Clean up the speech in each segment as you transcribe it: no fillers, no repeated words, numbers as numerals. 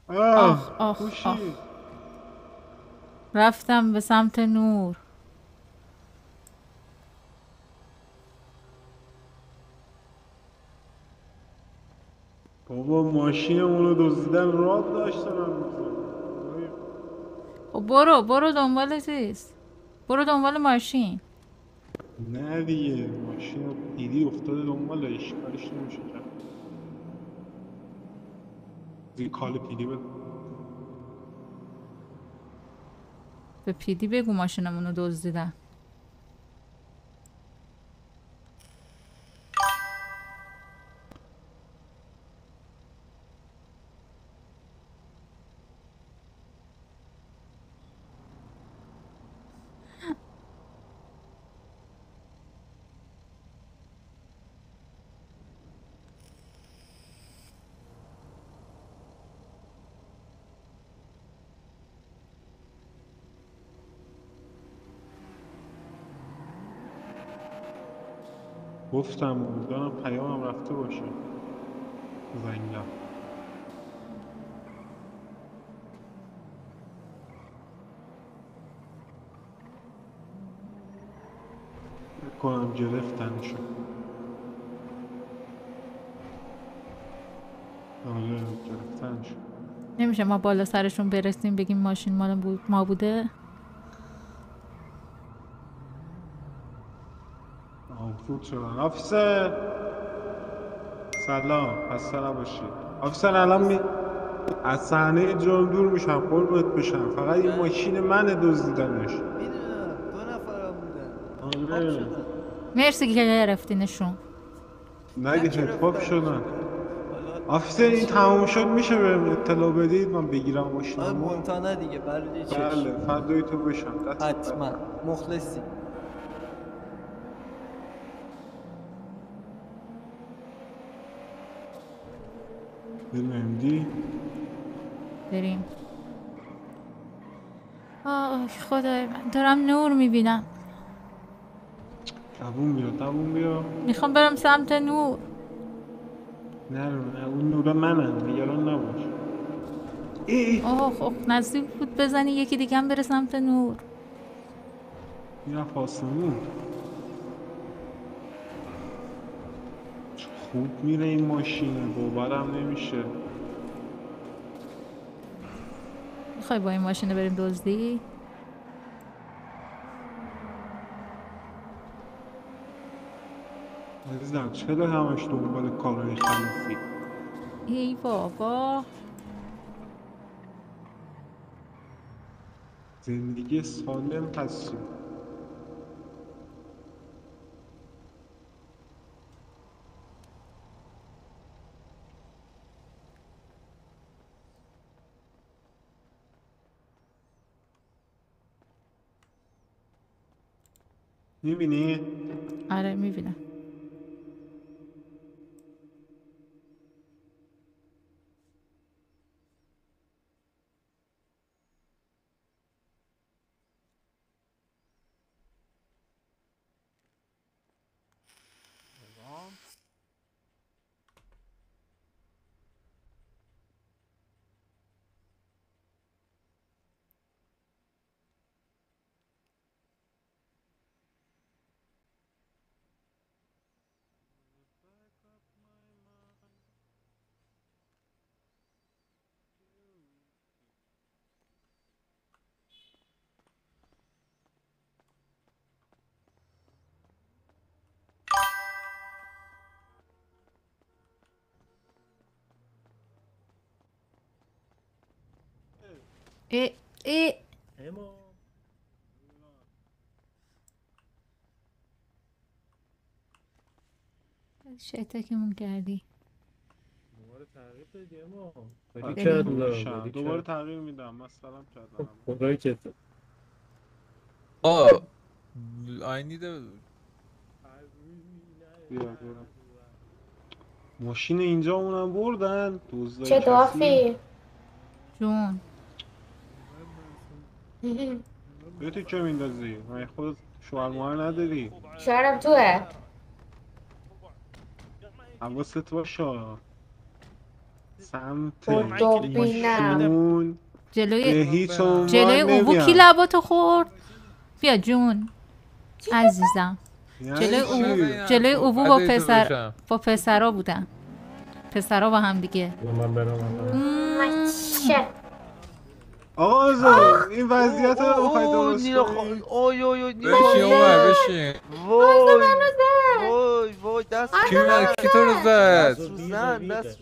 آخ آخ کوشی. آخ. رفتم به سمت نور. بابا ماشینمون رو دزدیدن، راد داشتن میزنن. خب برو دنبال چیز. برو دنبال ماشین. نه دیگه ماشین پیری افتاده دنبالش، کارش نمیشه کرد. زی کال پیری بده. به پیدی بگو ماشینمونو دزدیدن. گفتم امیدوارم پیامم رفته باشه. زنگم کنم گرفتنشو. آره گرفتنشو. نمیشه ما بالا سرشون برسیم بگیم ماشین مال ما بوده. آمفوت شدن. آفیسر سلام، خسته نباشید. آفیسر الان از صحنه جرم دور میشم قربت بشم، فقط این ماشین منه دزدیدنش. میدونم 2 نفرم بودن. پاک آره. شدن. مرسی که گرفتینشون. نگه پاک شدن. نگرفتنشون. حالا آفیسر این هیچی. تموم شد میشه بهم اطلاع بدید من بگیرم آره ماشینمو؟ مونتانا دیگه بلوی چشم. بله فدای تو بشم، دستت در حتما کنم. مخلصی. بریم امدی. بریم. آه خدای من دارم نور میبینم. دووم بیا دووم بیا. میخوام برم سمت نور. نه اون نورا منن، نگران نباش. ای خب نزدیک بود بزنی یکی دیگه هم بره سمت نور. میرفت آسمون. خوب میره این ماشین، باورم نمیشه. میخوای با این ماشین بریم دزدی؟ عزیزم چرا همش دنبال کارهای خلافی؟ ای بابا. زندگی سالم هستی. میبینی؟ آره میبینم. ای ای اما شتکمون کردی. دوباره تغییر دادی اما بریم. دوباره تغییر میدم، مثلا کردم. خدایی که Oh, I need a. بیا ماشین اینجا اونم بردن دزدای چه کسی. دافی؟ جون. به تو چه میندازی؟ من خود شوهر موهر نداری؟ شوهرم توه. حواست باشه. سمت دوربینم. اون جلوی هیچ عنوان جلوی اوبو کی نمیام. لباتو خورد؟ بیا جون عزیزم. یعنی جلوی چی؟ اوبو جلوی اوبو با پسرا بودن. پسرا با هم دیگه. من برم مچه. آقا آزاد این وضعیت رو بخوای درست نینا کنی اوی اوی اوی نینا بشین عمر بشین. وای دست کی تو رو زد؟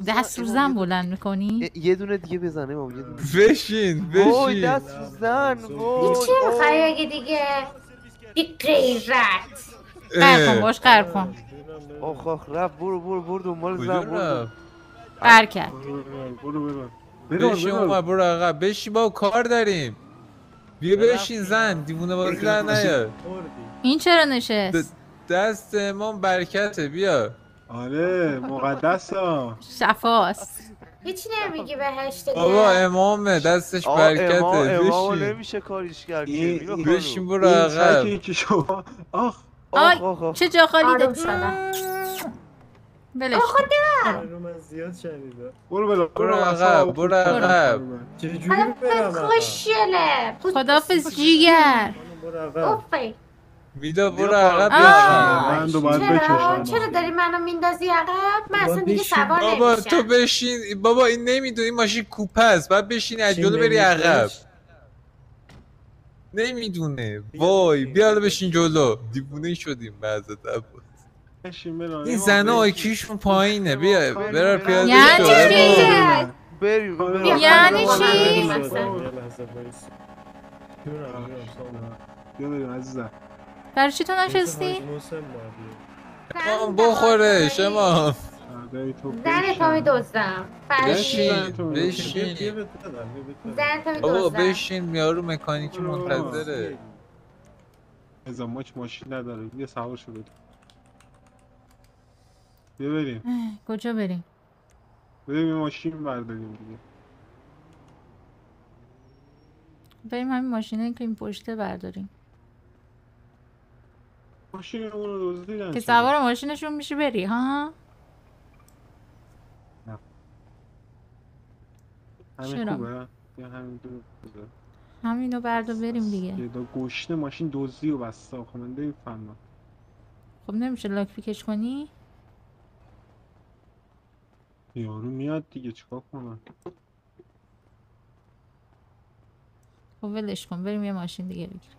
دست رو زن بلند میکنی؟ یه دونه دیگه بزنه بابا یه دونه بشین وای بشین. دست رو زن وای چی میخوای بگی دیگه؟ بی غیرت. قهر کن باش قهر کن. آخ آخ رفت برو دنبال کجا زن برو رفت؟ قهر کرد. برو بشین عمر برو عقب بشین با کار داریم. بیا بشین زن دیوونه بازی در نیار. این چرا نشست؟ دست امام برکته بیا. آره مقدس ها. شفاست. هیچی نمیگی بهش دیگه. بابا امامه دستش برکته امامو بشین. نمیشه کاریش کرد که این- نینا این- خانم. بشین برو این عقب. چکی که شما آخ آی آخ آخ چه جا خالی آروم داری. شدم. بلش کن. رو من زیاد شنیدم. برو عقب برو عقب. چجوری برم عقب؟ خوشگله. خدافز جیگر. خانم برو عقب. اوفی. میدا برو نینا عقب خانم. بشین. من باید چرا؟ بکشم چرا داری منو میندازی عقب؟ من اصلا دیگه بشین. سوار بابا تو نمیشم. بشین بابا این نمیدونی این ماشین کوپه است باید بشینی از جلو بری عقب. نمیدونه وای بیا حالا بشین جلو. دیوونه شدیم بعضت عباس. این زنا آیکیشون پایینه بیا برار پیاده یعنی شو چی؟ اما. بریم بیا یعنی خانم، چی؟ بریم یه اصلا. لحظه وایس. جونم سامان. بیا بریم عزیزم. برای چی تو نشستی؟ امام بخوره شما. فردای تو زن تو میدوزم. بشین تو بشین زن تو بابا میدوزم. بشین یارو مکانیکی منتظره. ازا ماچ ماشین نداره بیا سوار شو بریم. بیا بریم کجا بریم؟ یه ماشین برداریم دیگه. بریم همین ماشینه که این پشته برداریم ماشین اون رو دزدیدن که چرا؟ سوار ماشینشون میشه بری ها. نه. همین چرا؟ خوبه یا همین دو خوبه. همینو بردار بریم دیگه. پیدا گشنه ماشین دزدی و بسته آخه من نمیفهمم. خب نمیشه لاک پیکش کنی؟ یارو میاد دیگه چیکار کنم. خب ولش کن بریم یه ماشین دیگه بگیریم.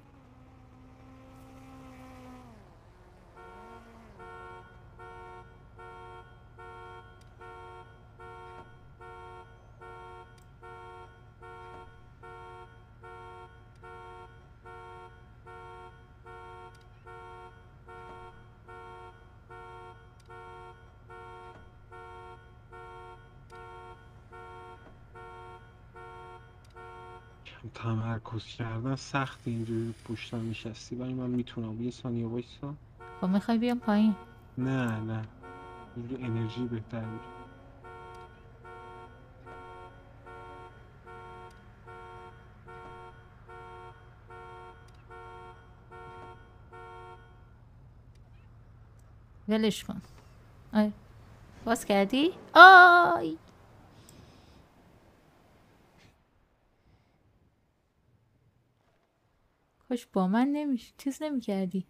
تمرکز کردن سخت اینجوری پشتم نشستی ولی من میتونم. یه ثانیه وایسا. خب میخوای بیام پایین؟ نه اینجوری انرژی بهتر میشه. ولش کن. آی باز کردی؟ آی کاش با من چیز نمی کردی.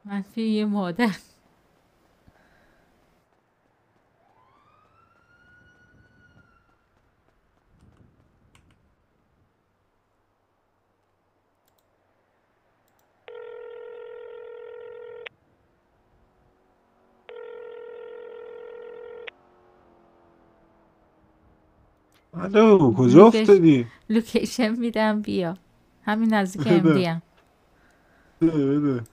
منفی یه مادر. الو کجا افتادی؟ لوکیشن میدم بیا همین نزدیک امدی هم. بده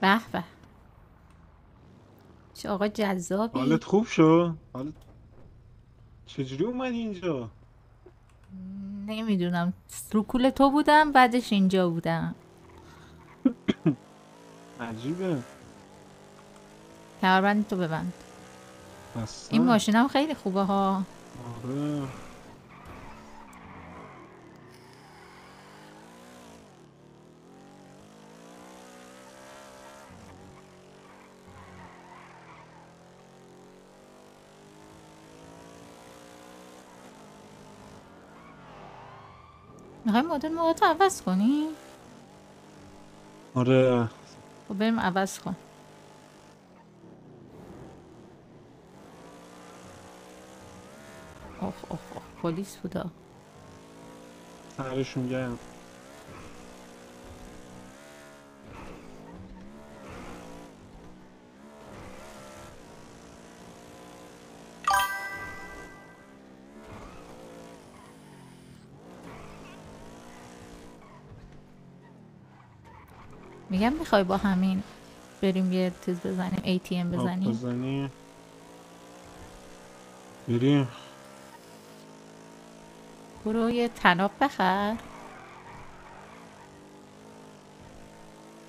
به به، چه آقا جذابی. حالت خوب شو؟ حالت چجوری اومدی اینجا؟ نمیدونم، رو کول تو بودم بعدش اینجا بودم. عجیبه. کمربند تو ببند. این اصلا ماشینم خیلی خوبه ها. آره. میخوای مدل موهاتو عوض کنی؟ آره خب بریم عوض کن. اوه اوه اوه، پلیس بودا. سرشون گرم. میگم میخوای با همین بریم یه چیز بزنیم، ATM بزنیم. بزنی بریم. برو یه تناب بخر.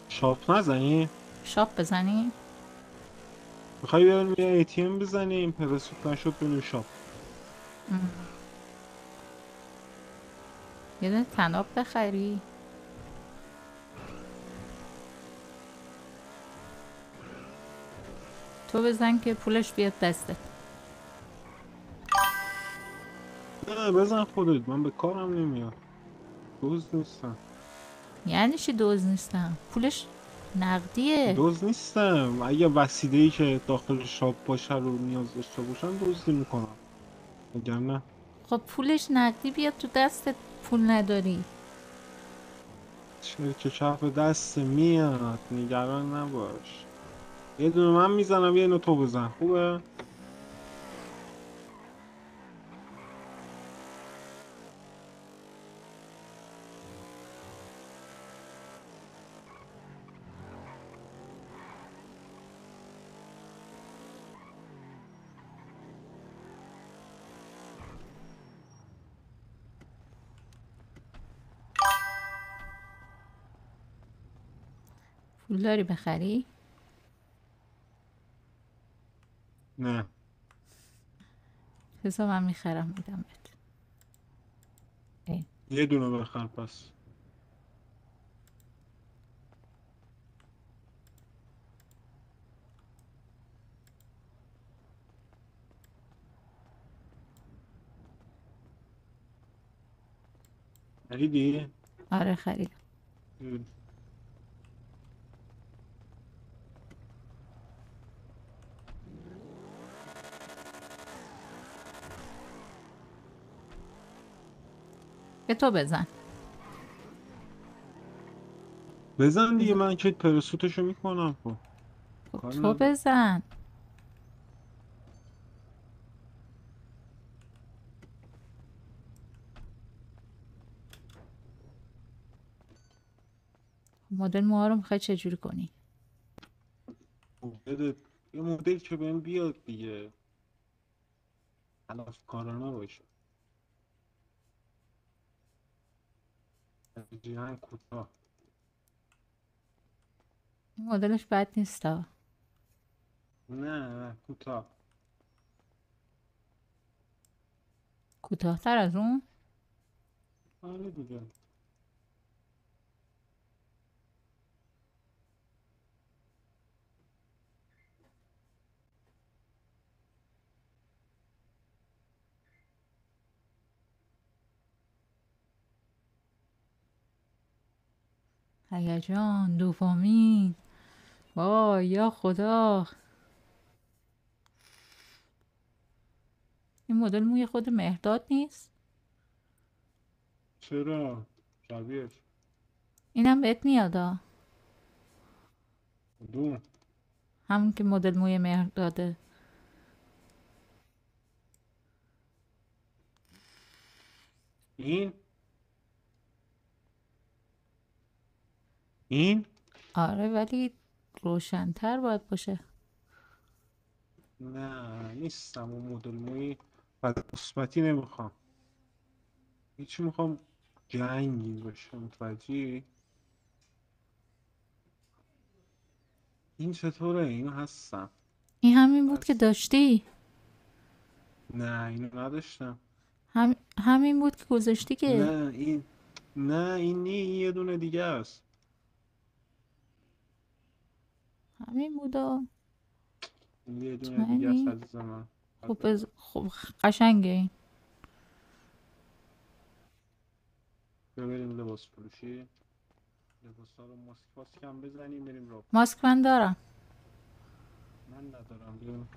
شاپ نزنی؟ شاپ بزنیم. میخوای بریم یه ATM بزنیم پرسوت نشد بریم شاپ. یه دونه تناب بخری. تو بزن که پولش بیاد دستت. نه بزن خودت، من به کارم نمیاد. دوز نیستم. یعنی چی دوز نیستم؟ پولش نقدیه. دوز نیستم. اگه وسیله‌ای که داخل شاپ باشه رو نیاز داشته باشم دزدی میکنم. میگم نه. خب پولش نقدی بیاد تو دستت، پول نداری. چه کف دست میاد، نگران نباش. یه دونه من میزنم یه دونه تو بزن، خوبه؟ پول داری بخری؟ نه. بذار من میخرم میدم بهت. یه دونه بخر پس. خریدی؟ آره خریدم. به تو بزن. بزن دیگه، من که پرسوتشو میکنم. خب خب کار تو نداره. بزن. مدل موها رو میخوای چجوری کنی؟ خب بده یه مدل که بهم بیاد دیگه، خلاف کارانه باشه. جیهن کوتاه. این مدلش بد نیست ها. نه کوتاه. کوتاه‌تر از اون. آره دیگه. هیجان، دوپامین. وای یا خدا. این مدل موی خود مهرداد نیست؟ چرا؟ شبیهش. اینم بهت میادا. دو. همون که مدل موی مهرداده. این این آره ولی روشن‌تر باید باشه. نه نیستم اون مدل موی بعد قسمتی نمیخوام. هیچی میخوام جنگی باشه. متوجهی؟ این چطوره؟ اینو هستم. این همین بود که داشتی؟ نه اینو نداشتم. همین بود که گذاشتی که. نه این یه دونه دیگه است. همین بودا. این یه دونه دیگه است مطمئنی؟ عزیز من. خب قشنگه این. بریم لباس فروشی. لباسا رو ماسک هم بزنیم بریم رو. ماسک من دارم. من ندارم. بریم.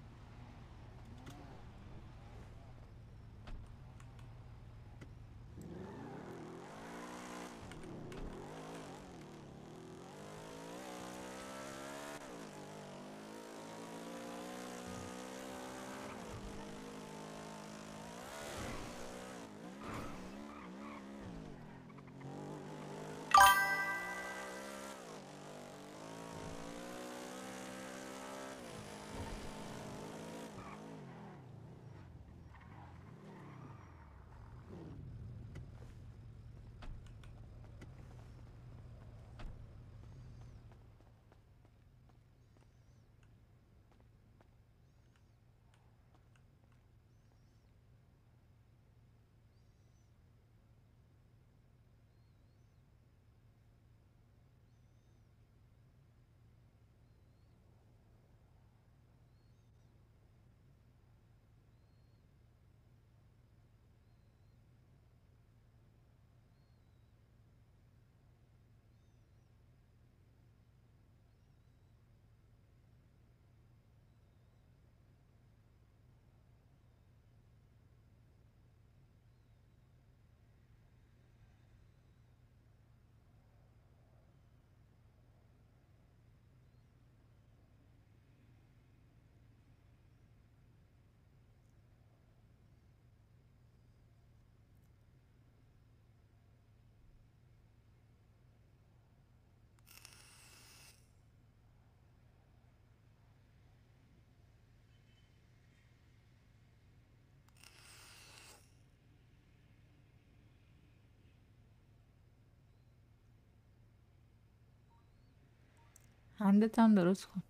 هندت هم درست کن.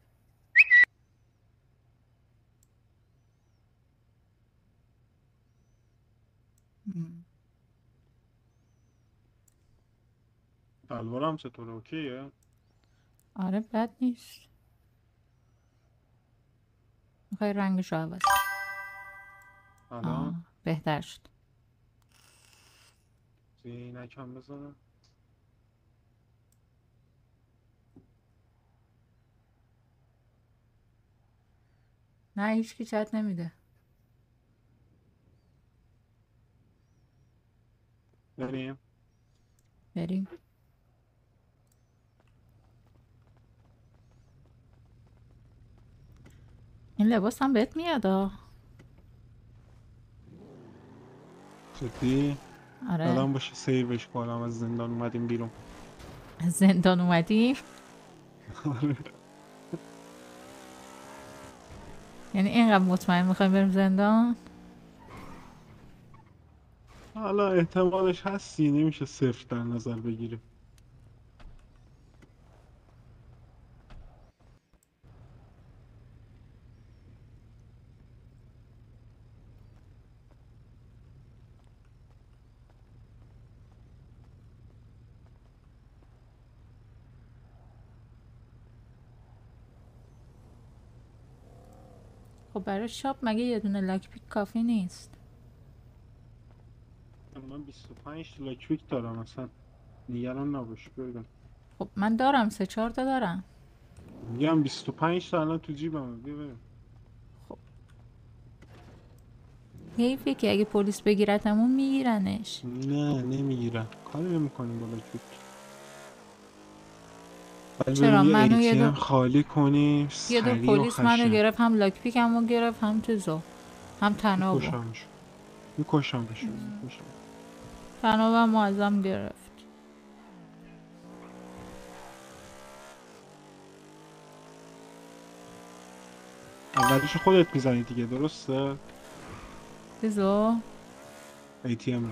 شلوارم چطوره؟ اوکیه؟ آره بد نیست. میخوای رنگشو عوض الان بهتر شد. زینکم بزنم. نه هیچکی چت نمیده. بریم. بریم. این لباس هم بهت میاد جدی؟ آره. الان باشه سیوش کنم. از زندان اومدیم بیرون. از زندان اومدیم. یعنی اینقدر مطمئن میخوایم بریم زندان؟ حالا احتمالش هستی نمیشه صفر در نظر بگیریم. خب برای شاپ مگه یه دونه لاک پیک کافی نیست؟ من 25 تا لاکویک دارم اصلا نگران نباش. ببین خب من دارم 3-4 تا دارم. میگم 25 تا الان تو جیبم. ببین حیفه که اگه پلیس بگیرتمون میگیرنش. نه نمیگیرن. کاری نمیکنیم با لاکویک. چرا منو یه یه ATM خالی کنیم یه دو سریع و پلیس منو خشن. گرفت، هم لاک پیکمو گرفت، هم چیزو، هم تنابو. میکشمش. تنابم معظم گرفت. . . . . . . . . . . . . . . . . . . . . . . . . . . . . . . . . . . . . . . . . . . . . . . . . . . . . . . . . . اولش خودت میزنی دیگه درسته؟ بزو ATM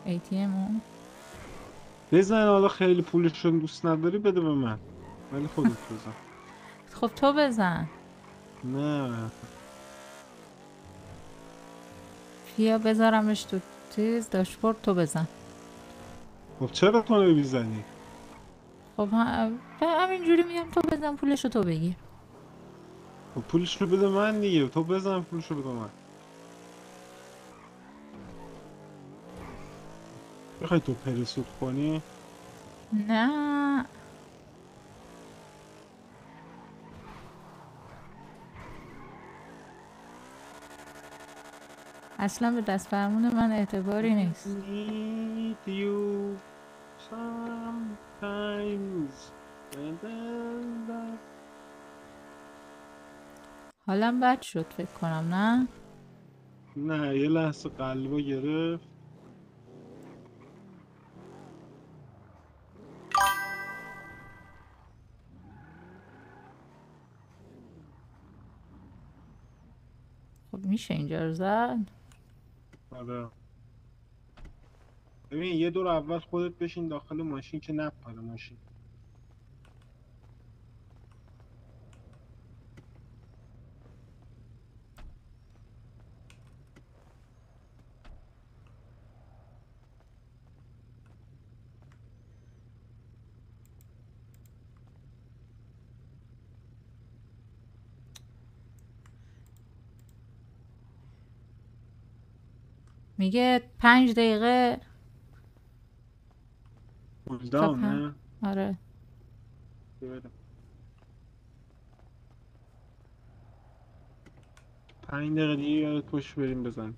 ATM بزن، حالا خیلی پولشون دوست نداری بده به من، ولی خودت بزن. خب تو بزن. نه بیا بذارمش تو چیز داشبورد، تو بزن. خب چرا تو نمیزنی؟ خب همینجوری میگم تو بزن پولشو تو بگیر. خب پولش رو بده من دیگه، تو بزن پولش رو بده من. میخوای تو پرسود کنی؟ نه اصلا به دست فرمون من اعتباری نیست. Need you sometimes. حالم بد شد فکر کنم، نه؟ نه یه لحظه قلبو گرفت. خب میشه اینجا رو زد؟ آره ببین یه دور اول خودت بشین داخل ماشین که نپره ماشین. میگه 5 دقیقه. کولداونه؟ آره 5 دقیقه دیگه یادت پشت بریم بزن.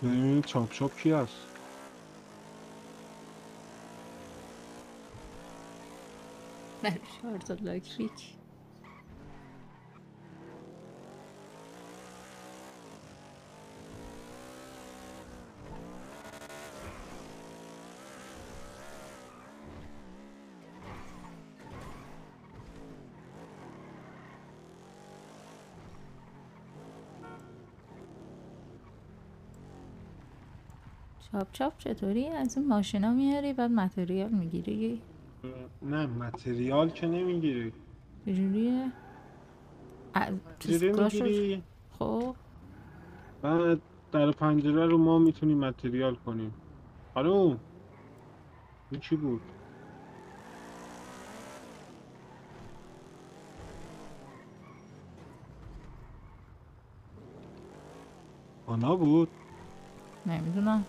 ببینیم چاپ چاپ کی هست. شارژ الکتریک. چاپ چاپ چطوری؟ از این ماشینا میاری بعد متریال میگیری؟ نه متریال که نمیگیری. چجوریه؟ چجوری میگیری؟ خب بعد در پنجره رو ما میتونیم متریال کنیم. آره این چی بود؟ آنا بود؟ نمیدونم.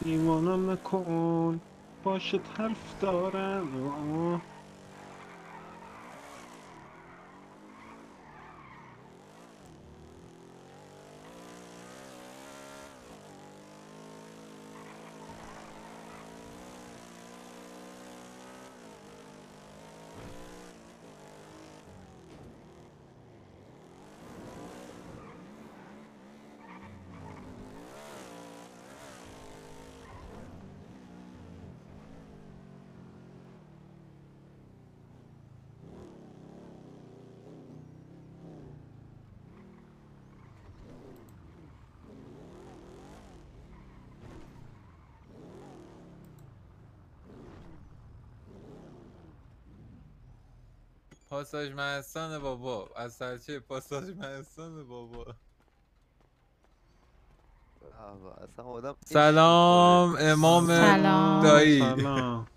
دیوانم نکن باشه حرف دارم. پاساژ مهستان بابا، از سرچه پاساژ مهستان بابا. اصلا آدم سلام امام سلام. دایی. سلام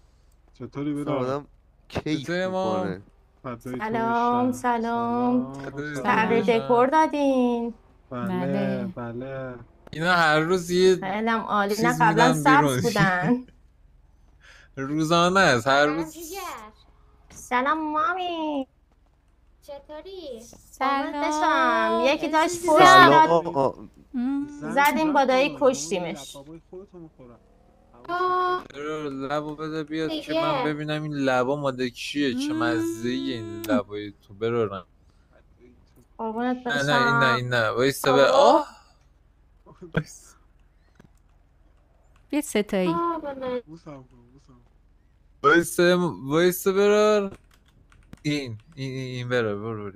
چطوری اصلا برا؟ آدم کیف چطوری امام؟ میکنه. فدای تو سلام بشم. سلام. فدای تو تغییر بشم. دکور دادین. بله بله. بله. اینا هر روز یه خیلی عالی. نه چیز قبلا میدن بیرون. سبز بودن. روزانه است هر سلام روز. جیگر. سلام مامی. چطوری؟ سلام. یکی داشت عزیزم. فوش میداد سلام. زدیم با دایی کشتیمش. چرا لبو بده بیاد که دیگه. من ببینم این لبا ماده کیه، چه مزه این لبای تو برارم. قربونت نه بشم. این نه وایسا به آه بیا ستایی قربونت. بوسم کن. وایسا برار این برو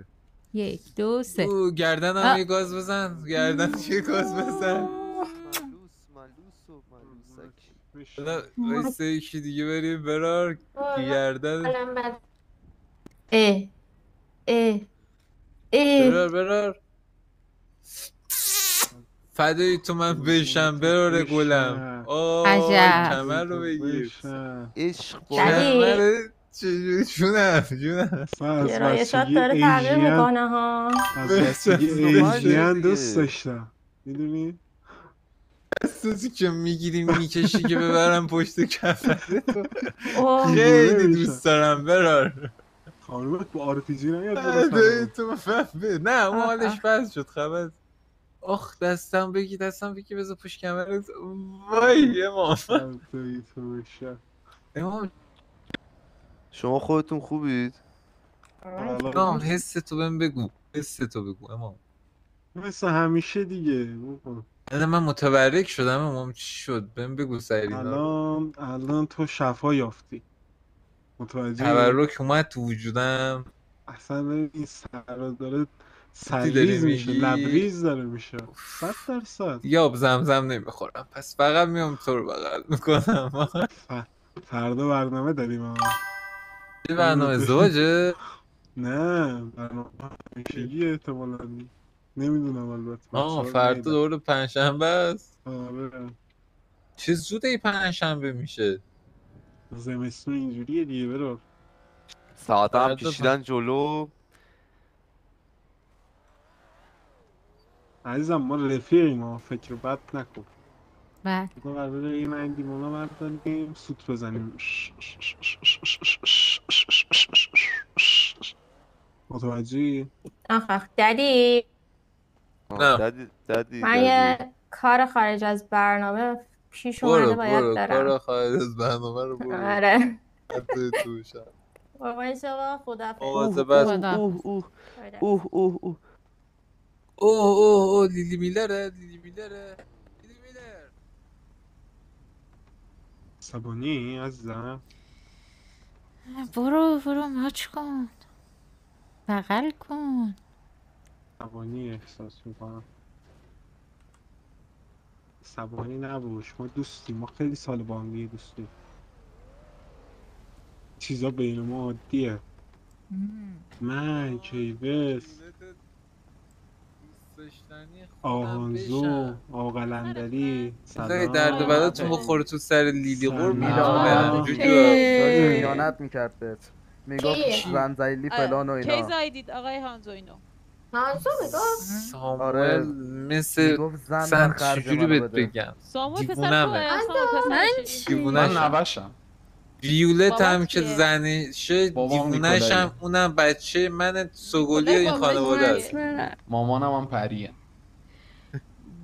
1 2 3 او گردن هم یه گاز بزن گردن یه گاز بزن ملوس وایسا یکی دیگه بریم برار گردن حالم بد. برار فدای تو من بشم برار گلم آه عجب. کمر رو بگیر بشن. عشق دلی. چجوری جونم من گرایشات بچگی داره تغییر ایژین- میکنه ها. از بچگی ایژین دوست داشتم میدونی؟ دستوزی که میگیری میکشی که ببرم پشت کفره تو اوه. خیلی دوست دارم برار خانومت با آرپیجی نیاد فدای تو نه اون حالش بس شد خبر آخ دستم بگی بذار پشت کمرت وای امام امام شما خودتون خوبید؟ امام حس تو بگو امام مثل همیشه دیگه من متبرک شدم امام چی شد بگو سریع الان تو شفا یافتی متوجه تبرک اومد تو وجودم اصلا این سر داره سرریز میشه لبریز داره میشه 100%. دیگه آب زمزم نمیخورم پس فقط میام تو رو بغل میکنم فردا برنامه داریم چه برنامه ازدواجه؟ نه برنامه همیشگی احتمالا نمیدونم البته فردا دور پنجشنبه است آره چه زوده ای پنجشنبه میشه زمستون اینجوریه دیگه برو ساعت هم کشیدن جلو عزیزم ما رفیقیم ما فکر بد نکن بله ما قراره این اندیمونا برداریم سوت بزنیم متوجهی؟ آخ ددی نه. ددی من یه کار خارج از برنامه پیش اومده باید برم کار خارج از برنامه رو برو آره حتی توشم قربان شما خدافظ اوه لیلی میلر سبانی عزیزم برو ماچ کن بغل کن سبانی احساس میکنم سبانی نباش ما دوستیم ما خیلی سال با هم دیگه دوستیم چیزا بین ما عادیه من کیوس آهانزو آقا قلندری خیلی درد و بلاتون بخوره تو سر لیلی سلام. خیانت میکرد بهت میگفت کی؟ زنزیلی فلان و کی اینا زایدید آقای هانزو اینو هانزو میگفت ساموئل مثل میگفت زن سن بر خرج چجوری منو بهت بده. بگم ساموئل پسر دیوونمه. توه من دیوونه‌شم. نوشم ویولت هم بابات که کیه؟ زنشه بابام دیوونه‌شم نیکولایه. اونم بچه من سوگلی این بابا خانواده است کیه؟ مامانم هم پریه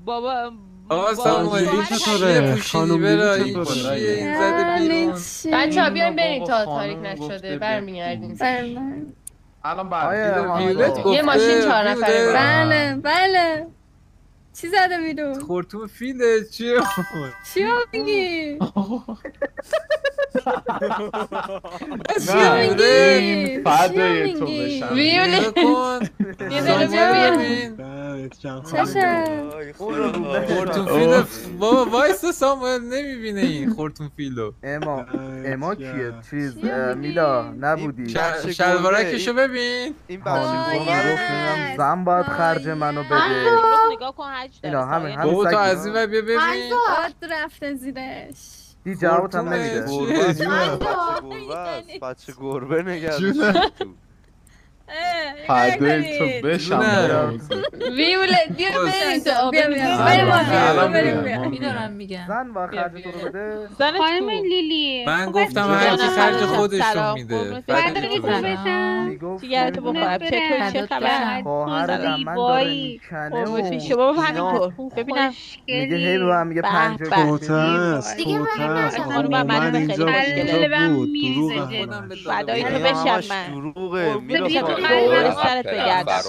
بابا آقا بابا ساموئل شوهر این چطوره؟ چیه پوشیدی خانم برا لیلی این چطوره؟ چیه این زده بیرون بچه ها بیاین بریم بابا تا خانم تاریک گفته نشده به- برمیگردیم الان آیا بعد ویولت یه گفته ماشین 4 نفره ویولت. بله چی زده بیرون؟ خورتوم فیله چیه چی میگی؟ ویولت فدای تو بشم ویولت کن یه دقیقه بیا ببین چشه؟ خورتون فیل بابا وایسا ساموئل نمیبینه این خورتون فیلو اما کیه چیز چی میگی؟ میلا نبودی بچه شلوارکشو ببین این خانم بچه گفت گربه نمیدونم زن باید خرج منو بده نگاه کن حج اینا داره همه بابا تو سگی. از این ور بیا ببین داد رفته زیرش دی جوابت هم خورتومه. نمیده گربه است. جونم. بچه گربه است بچه گربه نگرد جونم. فدای تو بشم نه. ویولت بیا بریم تا بیا میدارم میگم زن باید خرج تو رو بده زنت خانم کو لیلی من گفتم هر کی خرج خودش رو سلام. میده قربونت فقط برم. تو بزن. میگفت جیگرتو بخورم چطور چه خبر خواهر من داره میکنه قربونت و شما بابا همینطور ببینم میگه هی به من میگه به 50 به. توته است دیگه توته من است ندارم. خانم خانم اومد من اینجا خیلی اینجا خوشگله. بود دروغ خودم همش به فدای تو اینا همش بشم من دروغه قربونت میلا بیا خانم. دور سرت بگردم.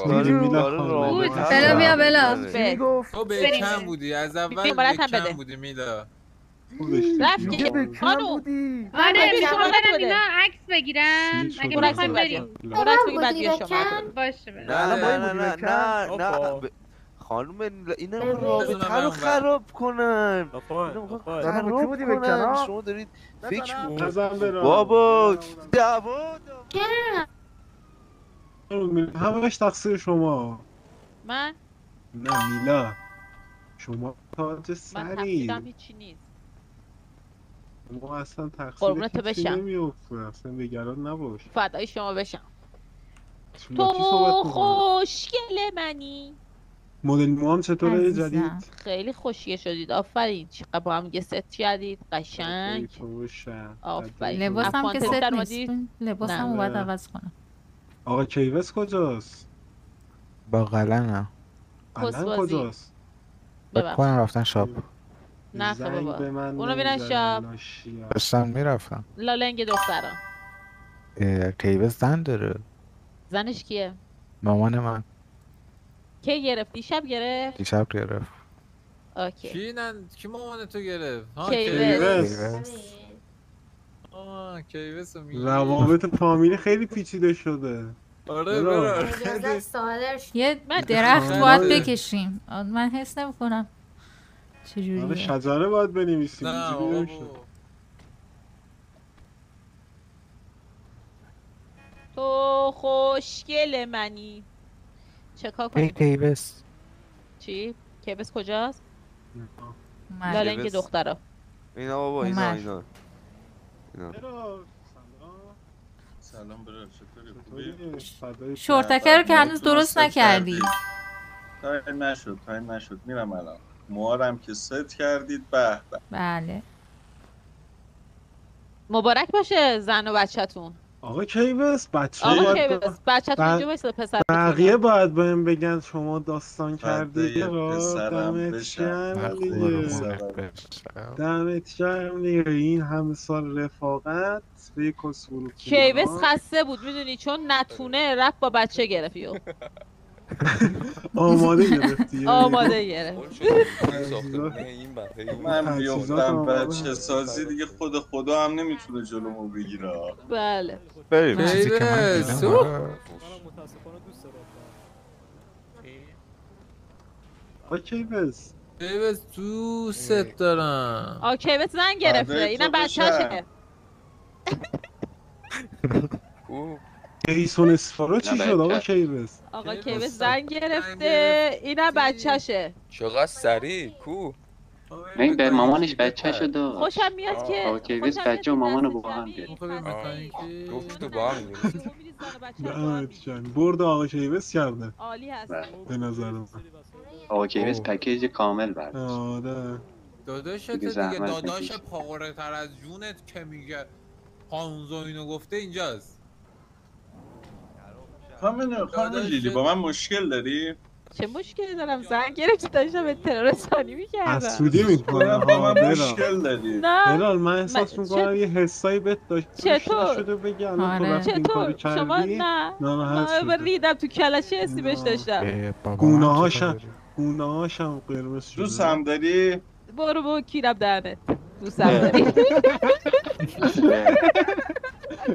بلا بیا بلا. تو به کم بودی از اول به کم بودی میلا. رفتی خانوم آره بیا شما شما بدم بده. اینا عکس بگیرن اگه برو بخوایم بریم برو بگی بعد بیا شما باشه بریم. نه خانم اینا رابطه رو خراب کنن. خراب کنن. شما دارید فکر میکنید بابا دعوا همش تقصیر شما. من نه میلا شما تاج من سری تقصیرم هیچی نیست. ما اصلا قربونت تقصیر کسی بشم. نمیفته اصلا نگران نباش. فدای شما بشم. با کی صحبت تو می‌کنی؟ خوشگل منی. مدل موام چطوره جدید؟ خیلی خوشگل شدید آفرین. چقدر با هم ست کردید قشنگ. آفرین. لباسم که افغان ست تلویزیون نیست. اومدید؟ لباسم رو باید عوض کنم. آقا کیوس کجاست؟ با قلنم. قلن کجاست؟ بکنم رفتن شاب. نه خب بابا به من اونو میرن شاب. داشتم میرفتم. لالنگ دختران. کیوس زن داره. زنش کیه؟ مامان من. کی گرفت؟ دیشب گرفت؟ دیشب گرفت. اوکی. کی مامان تو گرفت؟ کیوس. کیوس روابط فامیلی خیلی پیچیده شده. آره یه درخت باید بکشیم. من حس نمی‌کنم چجوریه. آره شجره باید بنویسیم. تو خوشگل منی. چه کار کنیم؟ کیوس. چی؟ کیوس کجاست؟ من لالنگ دخترا. اینا بابا اینا سلام برادر چطوری؟ شورتکه رو که هنوز درست نکردی. تایم نشد میرم الان. موهارم که ست کردید به به. بله مبارک باشه زن و بچه‌تون. آقا کیوس آقا کیوس بچه‌تون اینجا وایساده پسر. بقیه باید بهم بگن شما داستان کردی. دمت گرم دیگه. این همه سال رفاقت به کس فروخت. کیوس خسته بود میدونی چون نتونه رفت با بچه گرفت. آماده گرفتی. آماده گرفت. من بیافتم بچه سازی دیگه خود خدا هم نمیتونه جلومو بگیره. بله بریم. کیوس دوست دارم. کیوس زن گرفته. اینم بچه‌شه. ایسون اسفارا چی شد آقا کیوس؟ آقا کیوس زن گرفته. اینم بچه‌شه. چقدر سریع کو. این به مامانش بچه شده. خوشم میاد که آقا کیوس بچه و مامانو با هم گرفت. گفتو با هم گرفت. برد آقا کیوس کرده. عالی هست به نظر من. آقا کیوس پکیج کامل برد. آره. داداشت دیگه داداش پاقره تر از جونت که میگه خانوزو اینو گفته اینجاست. خانم لیلی با من مشکل داری؟ چه مشکلی دارم؟ زن گرفتی داشتم به ترور ثانی میکردم. حسودی میکنه. با من مشکل داری؟ نه بلال من احساس میکنم یه حسایی بهت داشت. چطور؟ چطور؟ شما نه ریدم تو کلش حسی بهش داشتم. گونه هاشم قرمز شده. دوست هم داری؟ برو کیرم دهنت. دوست هم داری؟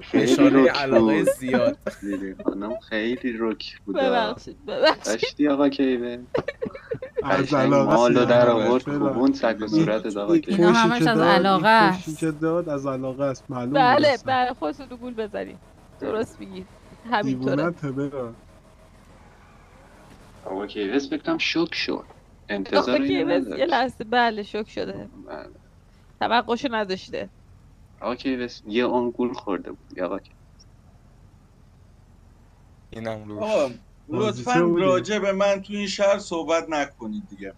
خیلی علاقه زیاد. خانم خیلی روک بوده. ببخشید داشتی آقا کیوه. از علاقه مال رو در آورد کوبون سگ و صورت آقا کیوه. اینا همش از علاقه است. کشی که داد از علاقه است معلوم. بله خودتون رو گول بزنید. درست میگید. همینطوره. آقا کیوس بکنم شوک شد. انتظار اینو نداشت. یه لحظه بله شوک شده. توقعشو نداشته. آقا کیوس یه اون گول خورده بود آقا کیوس. اینم لطفاً راجع به من تو این شهر صحبت نکنید دیگه.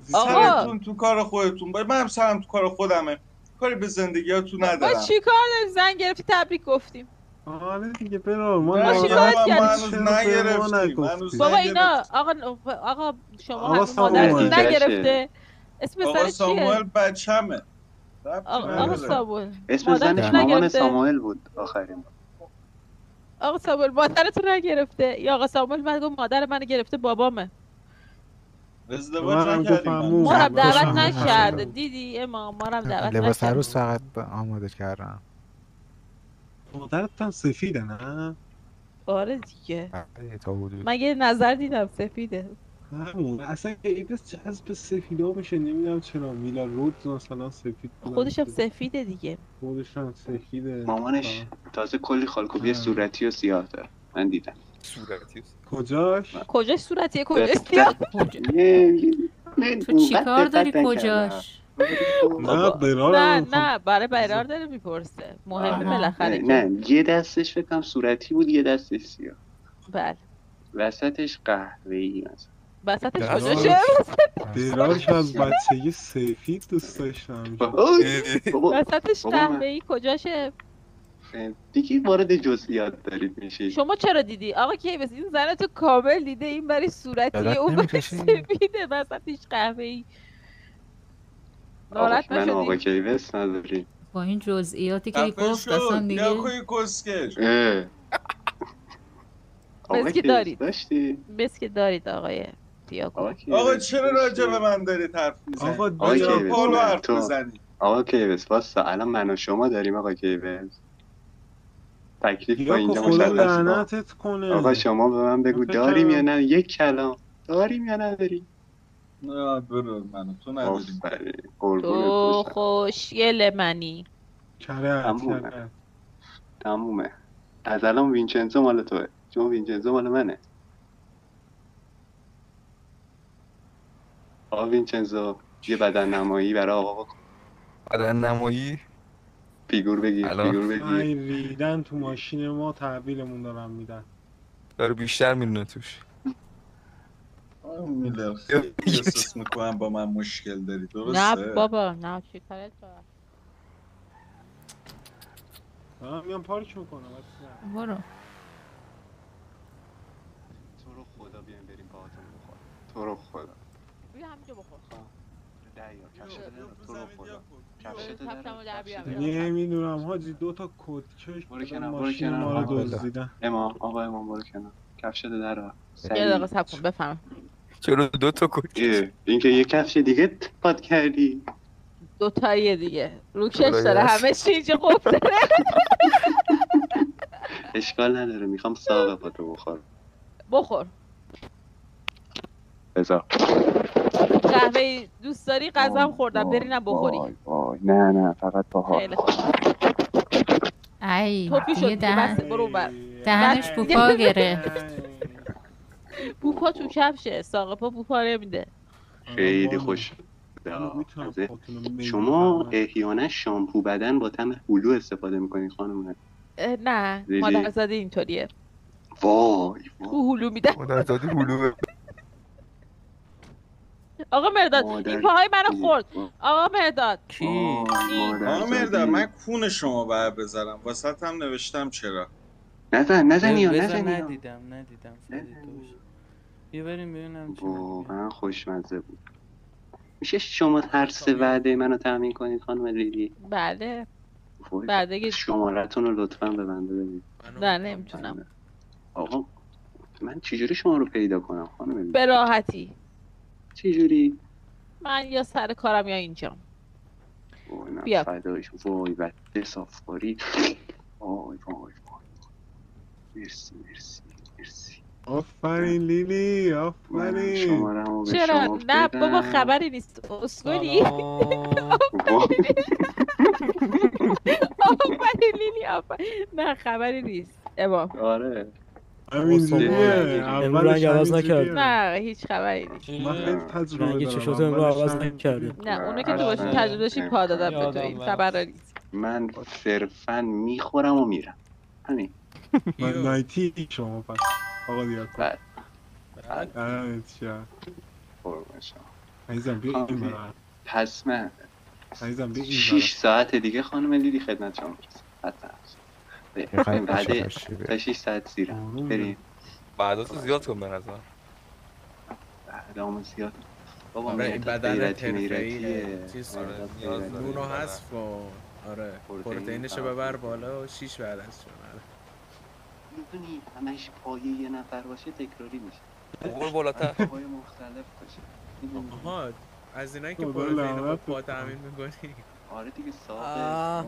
سرتون تو کار خودتون باید. من هم سرم تو کار خودمه. کاری به زندگیاتون ندارم. ما چی کار داریم؟ زن گرفتی تبریک گفتیم. آره دیگه برو ما نگرفتیم. بابا اینا آقا شما مادرتون نگرفته. اسم پسرش چیه؟ آقا ساموئل بچه‌مه. آقا ساموئل اسم زنش مامان ساموئل بود آخرین. آقا ساموئل مادرتو نگرفته. یا آقا ساموئل من گفت مادر منو گرفته بابامه. ازدواج نکردیم. ما رو دعوت نکرده. دیدی امام ما رو دعوت نکرده. لباس عروس فقط آماده کردم. مادرت سفیده نه؟ آره دیگه. تا حدود. من یه نظر دیدم سفیده. همون اصلا ایدس جذب سفیدا میشه نمیدونم چرا. میلا رود مثلا سفید بود. خودش هم سفیده دیگه. خودش هم سفیده. مامانش تازه کلی خالکوبی صورتی و سیاه داره. من دیدم. صورتی؟ کجاش؟ کجاش صورتیه کجاش سیاه؟ تو چیکار داری کجاش؟ نه برای برار داره میپرسه. مهمه بالاخره. نه یه دستش فکرم صورتی بود یه دستش سیاه. بله. وسطش قهوه‌ای مثلا. وسطش کجاشه؟ براش از بچگی سفید دوست داشتم. وسطش قهوه‌ای کجاشه؟ دیگه وارد جزئیات دارید میشید. شما چرا دیدی؟ آقا کیوس این زن تو کامل دیده. این برای صورتیه اون برای سفیده وسطش قهوه‌ای. ناراحت نشدی؟ من آقا کیوس نداری. با این جزئیاتی که گفت اصلا دیگه یا کوی کسکش. بس که دارید. بس که دارید آقای دیاکو. آقا چرا راجع به من دارید حرف میزنید؟ آقا پالو حرف میزنید. آقا کیوس واسه الان من و شما داریم آقا کیوس. تکلیف با اینجا مشخصه. آقا شما به من بگو داریم یا نه. یک کلام داریم یا نداریم. نه برو منو تو نداریم. تو خوشگل منی. تمومه. از الان وینچنزو مال توه چون وینچنزو مال منه. آقا وینچنزو یه بدن نمایی برای آقا بکن. بدن نمایی؟ فیگور بگیر. ریدن تو ماشین ما تحویلمون دارن میدن. داره بیشتر میدونه توش. میلر خیلی احساس میکنم با من مشکل داری درسته؟ نه بابا نه چی کارت دارم. من میام پارک میکنم. برو. تو رو خدا بیایم بریم باهاتون بخور. تو رو خدا. بیا همینجا بخور. نمیدونم حاجی دوتا کدکش ماشین ما رو دزدیدن. آقا امام برو کنار. کفشت در آ. یه دقیقه صبر کن بفهم. چرا دوتا کدکش؟ اینکه یه کفش دیگه پات کردی. دوتاییه دیگه. روکش داره همه چی اینجا قفل داره. اشکال نداره میخوام ساقه با تو بخور. بذار. قهوه دوست داری؟ غذام خوردم برینم بخوری. نه فقط باها. خیلی خوب. ای توپی شد بس برو بر. دهنش بوپا گره. بوپا تو کفشه. ساقه پا بوپا نمیده. خیلی خوش. شما احیانا شامپو بدن با طعم هلو استفاده میکنید خانم؟ نه مادرزاده اینطوریه. وای تو هلو میدن. مادرزاده هلو. آقا مرداد این پاهای منو خورد. آقا مرداد کی؟ آقا مرداد من کون شما بر بذارم واسط هم نوشتم چرا. نزنی ندیدم بیا بریم ببینم چی. واقعا خوشمزه بود. میشه شما هر سه وعده منو تامین کنید خانم لیلی؟ بله. بعد شماره‌تون رو لطفاً به بنده بدید. نه نمیتونم. آقا من چجوری شما رو پیدا کنم خانم لیلی؟ به راحتی. چجوری؟ من یا سر کارم یا اینجام. بیا. وای بده صافکاری. وای مرسی آفرین لیلی آفرین. چرا؟ نه بابا خبری نیست اسکولی. آفرین لیلی آفرین. نه خبری نیست امام. آره امروز رنگ عوض نکرد. نه هیچ خبری نیست. من خیلی تجربه رنگ چشات امروز عوض نکرده. نه اونو که تو باشی تجربه داشتی پا دادم به تو. این خبر نیست. من صرفا میخورم و میرم همین. من نایتی شما پس آقا دیاکو. بله عزیزم بیا این برای پس من عزیزم بیا این 6 ساعت دیگه خانم لیلی خدمت شما حتما بعد تا 6 ساعت زیرم بریم. بعداتو زیاد کن به نظر. بعدامو زیاد بابا این بدن حرفه‌ایه چیز نونو حذف کن. آره پروتئینشو ببر بالا و 6 بعد از شما. میدونی همش پایه یه نفر باشه تکراری میشه. قول بالاتر. پای مختلف باشه. آها از اینایی که خدا پروتئین رو با لعنت پا بکنه. تامین میکنی. آره دیگه آه.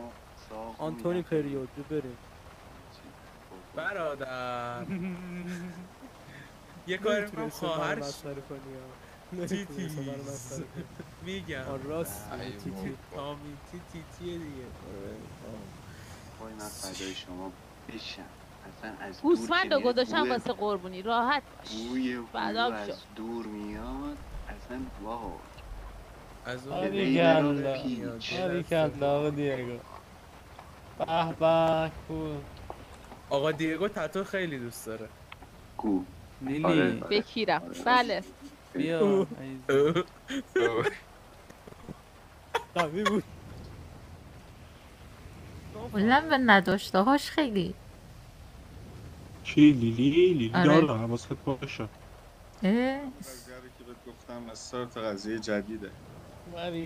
ساق آنتونی پریود بریم برادر یه کاری میکنم خواهرش تیتیز میگم راست تیتی تامی تیتیه دیگه وای من فدای شما بشم اصلا از گوسفند رو گذاشتم بوی- واسه قربونی راحت باش بوی فدام از شو. دور میاد اصلا واو از آقا دیگو به به کول آقا دیگو تتو خیلی دوست داره کو لیلی بکیرم بله بیا قوی بود کلا به نداشته هاش خیلی چی لیلی آره. داره حواست باشه اه؟ قضیه که بهت گفتم استارت قضیه جدیده.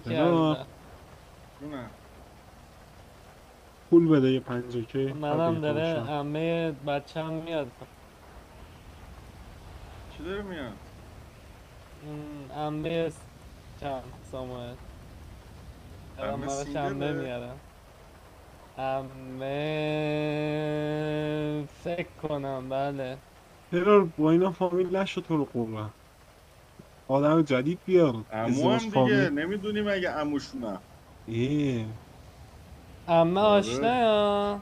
نه. نه پول بده یه 5K منم داره عمه بچه‌م میاد چی داره میاد؟ عمه چند ساموئل دارم عمه براش سینگله؟ عمه میارم عمه فکر کنم بله چرا با اینا فامیل نشد تو رو قربان آدم جدید بیار عمو هم دیگه نمیدونی مگه عموشونم. عمه آشنا یا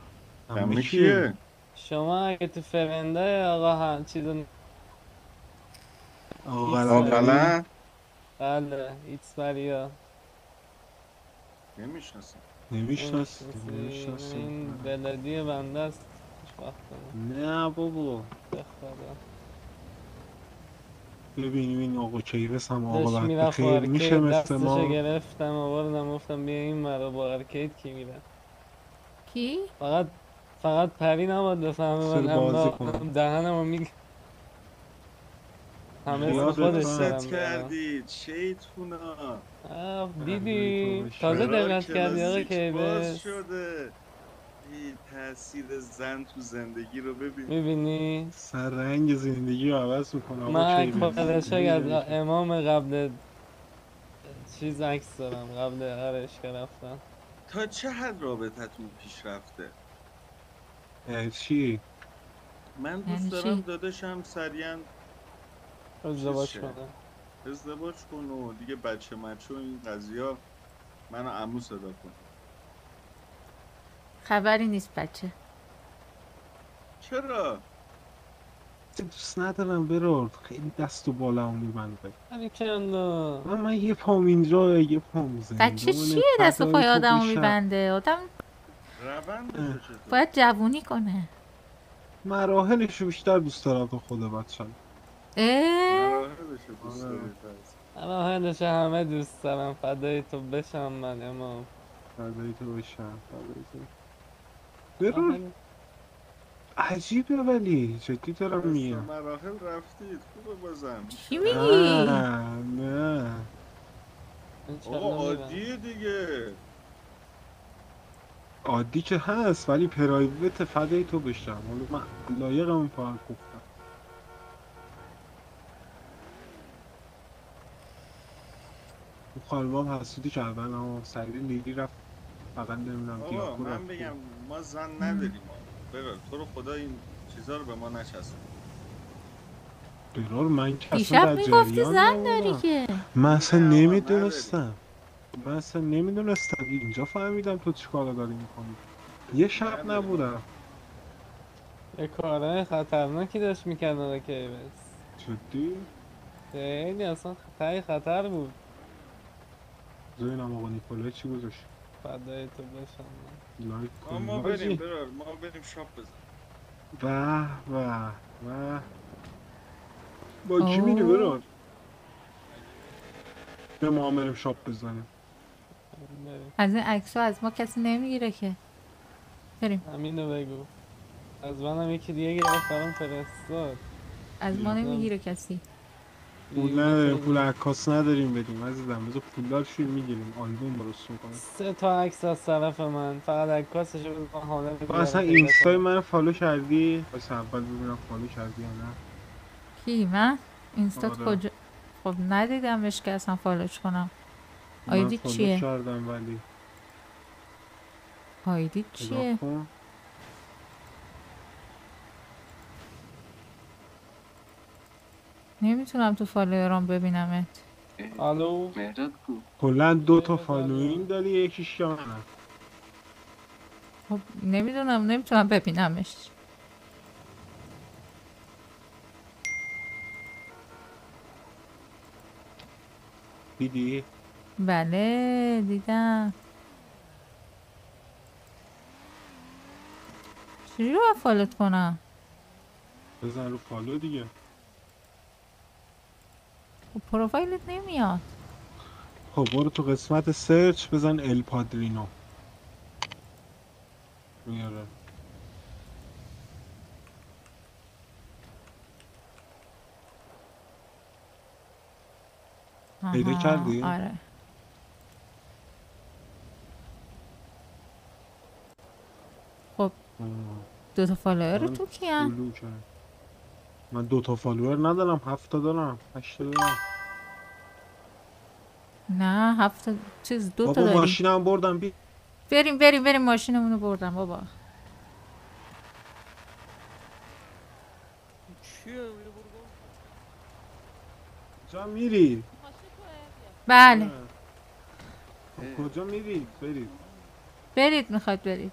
عمه کیه؟ شما اگه تو فرنده آقا هم چیزو آقا قلم بله ایتس بریا نمیشناسم. نمیشناسم این بلدی بنده است نه بابا به خدا ببینیم این آقا کیوس هم آقا داشت وقت میرفت خیر میشه آرکید مثل دستشو ما گرفتم آوردم گفتم بیا این مرا با آرکید کی میره کی؟ فقط پری نباید بفهمه سر من بازی اما کنم. دهنمو میگه همه اسم یادت خودش رفت. دارم ست کردید شیطونا. دیدی تازه دقت کردی آقا کلاسیک باز کیوس شده. این تاثیر زن تو زندگی رو ببین. میبینی سر رنگ زندگی رو عوض میکنه آقا من کیوس خودشای از امام قبل چیز عکس دارم قبل هرش که رفتم تا چه حد رابطتون پیش رفته؟ چی؟ من یعنی دوست دارم چی؟ داداشم سریعا ازدواج چیز شه. کنم ازدواج کن و دیگه بچه مچه و این قضیه منو عمو صدا کن. خبری نیست بچه چرا؟ دوست ندارم برو خیلی دست و بالا میبنده باریکلا من یه پام اینجا یه پام زنده بچه چیه دست و پای آدمو میبنده آدم روند باید جوونی کنه مراحلشو بیشتر دوست دارم تو خود بچه‌م مراحلشو دوست داری پس. مراحلش همه دوست دارم فدای تو بشم من امام فدای تو بشم برو عجیبه ولی جدی دارم میگم مراحل رفتید خوبه بازم چی میگی؟ نه آقا عادیه دیگه عادی که هست ولی پرایوت فدای تو بشم حالا من لایقم این فقط گفتم خانمام حسودی کردن اما سریع لیلی رفت فقط نمیدونم آقا دیاکو رفت من بگم ما زن نداریم برو تو رو خدا این چیزا رو به ما نچسبون. برار من که اصلا دیشب در میگفتی جریان زن نبودم. داری که من اصلا نه آقا، نمیدونستم اینجا فهمیدم تو چیکار داری میکنی یه شب نبودم یه کارهای خطرناکی داشت میکرد آقا کیوس جدی؟ خیلی اصلا تای خطر بود ببینم آقا نیکولای چی گذاشت فدای تو بشم لایک کن ما حاجی. بریم برار ما بریم شاپ بزن. به با کی میری برار به ما هم بریم شاپ بزنیم از این عکس از ما کسی نمیگیره که بریم همینو بگو از منم یکی دیگه گرفت برام فرستاد از ما نمیگیره کسی پول نداریم، پول عکاس نداریم بدیم عزیزم. بذار پولدارشو میگیریم، آلبوم درست میکنیم. 3 تا عکس از طرف من، فقط عکاسشو بزن حالا تو اصلا اینستای من فالو کردی؟ بس اول ببینم فالو کردی یا نه. کی من؟ اینستا آره. کجا؟ خب ندیدمش که اصلا فالوش کنم. آیدی من چیه؟ فالو کردم ولی آیدی چیه؟ نمیتونم تو فالوورام ببینمت. الو مهرداد کو؟ کلا 2 تا فالوینگ داری، یکیش که منم. خب نمیتونم ببینمش. دیدی؟ بله دیدم. چجوری باید فالوت کنم؟ بزن رو فالو دیگه. خب پروفایلت نمیاد. خب برو تو قسمت سرچ بزن ال پادرینو میاره. پیدا کردی؟ آره. خب 2 تا فالوور تو کیان؟ من 2 تا فالوور ندارم، 7 تا دارم، 8 تا دارم. نه 7 تا چیز 2 تا بابا داری. ماشینم بردم بریم ماشینمونو بردم بابا. کجا میری؟ بله. کجا میری؟ برید میخواد برید.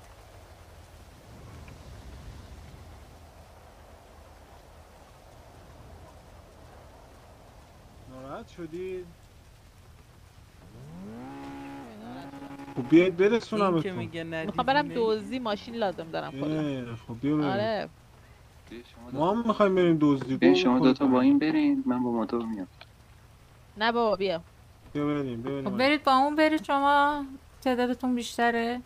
ناراحت شدی؟ خب بیاید برسونم که میگه میخوام برم دزدی، ماشین لازم دارم کلا. خب بیا بریم. آره ما هم میخوایم بریم دزدی. به شما 2 تا با این برین، من با موتور میام. نه بابا بیا. بیا بریم. خب برید با اون برید، شما تعدادتون بیشتره.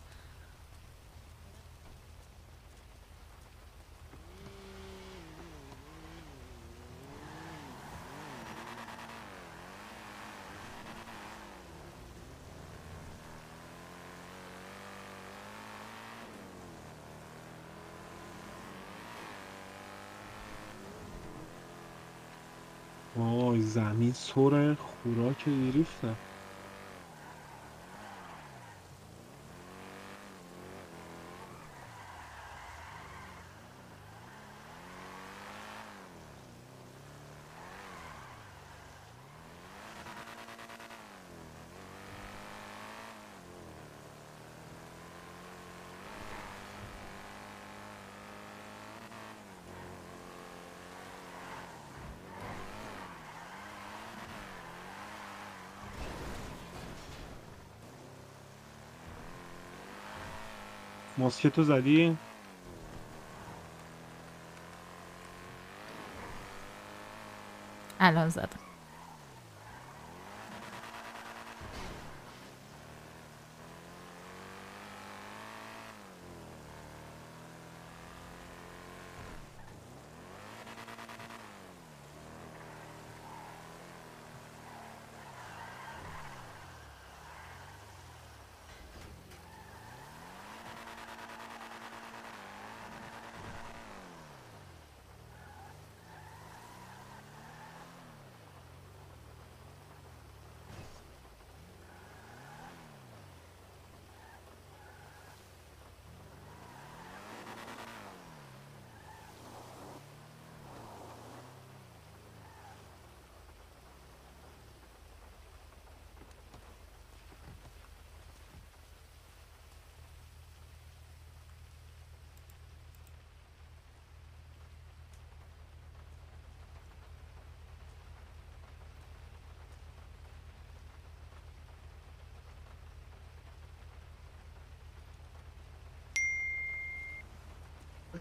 وای زمین سر خوراک ریفته. ماسکتو زدی؟ الان زدم.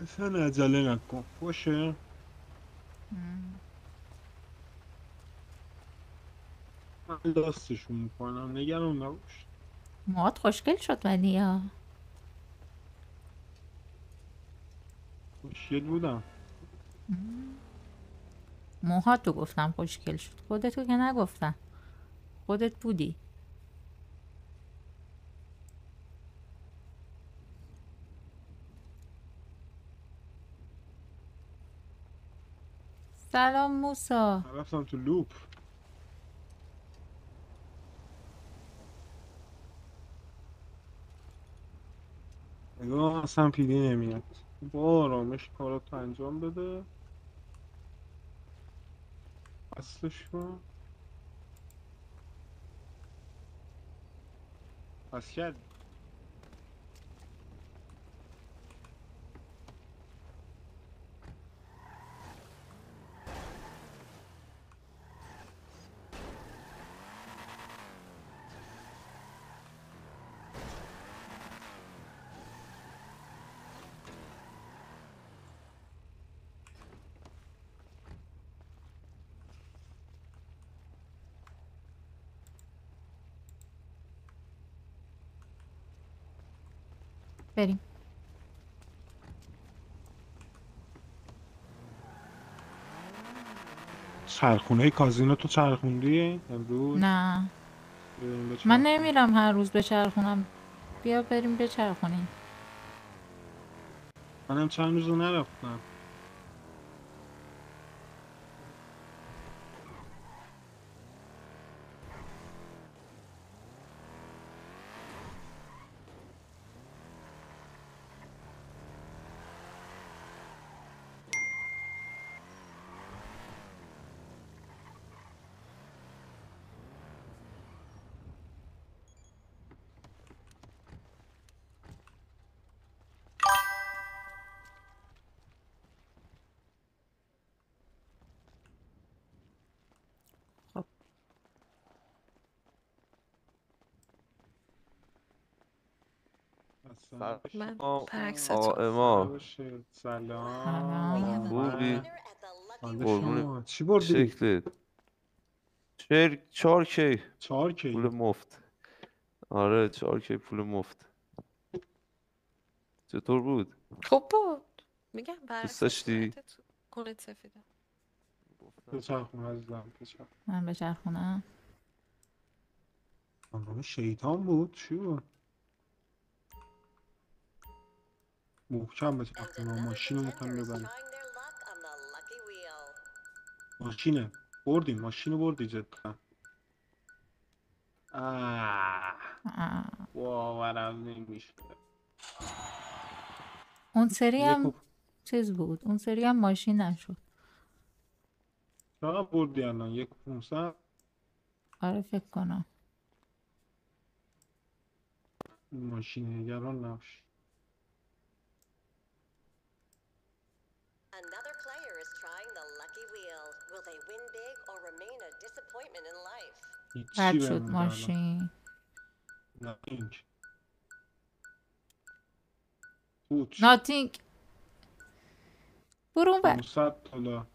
اصلا عجله نکن باشه. من داستشون میکنم نگران نباش. موهات خوشگل شد ولی یا خوشگل بودم. موهاتو گفتم خوشگل شد، خودتو که نگفتم، خودت بودی. سلام موسا. رفتم تو لوپ. نگاه اصلا پیدی نمیاد. با آرامش کاراتو انجام بده. اصلش کن. پس کرد. بریم. چرخونه کازینو تو چرخوندی امروز؟ نه من نمیرم هر روز بچرخونم، بیا بریم بچرخونیم. منم چند روز نرفتم. من آقا سلام. خوبی؟ شما چی بردی؟ شکلت 4K 4K پول مفت. آره 4K پول مفت. چطور بود؟ خوب بود. میگم دوست داشتی؟ کلت سفیده. بچرخون عزیزم بچرخون. من بچرخونم. خانم شیطان بود چی بود؟ محکم بچرخون. ماشین رو میخوایم ببریم. ماشینه بردیم، ماشین رو بردی جدا. باورم نمیشه. اون سری هم چیز بود، اون سری هم ماشین نشد. چقدر بردی الان؟ 1.500؟ آره فکر کنم. ماشین نگران نباش. بد شد ماشین. ناتینگ. برو اون بر. 500 دلار.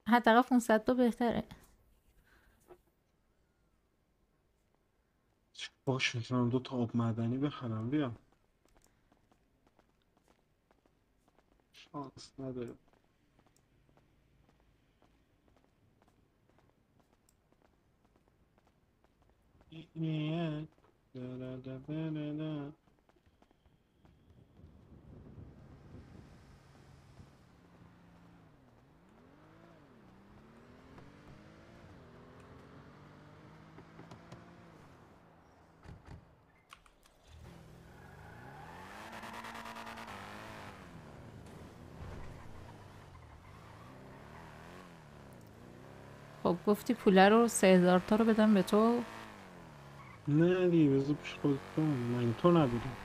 حداقل 500 تا بهتره. باش میتونم 2 تا آب معدنی بخرم. بیا. شانس نداره. خب گفتی پوله رو 3000 تا رو بدم به تو؟ نه دیگه بذار پیش خودتون. من تو ندارم.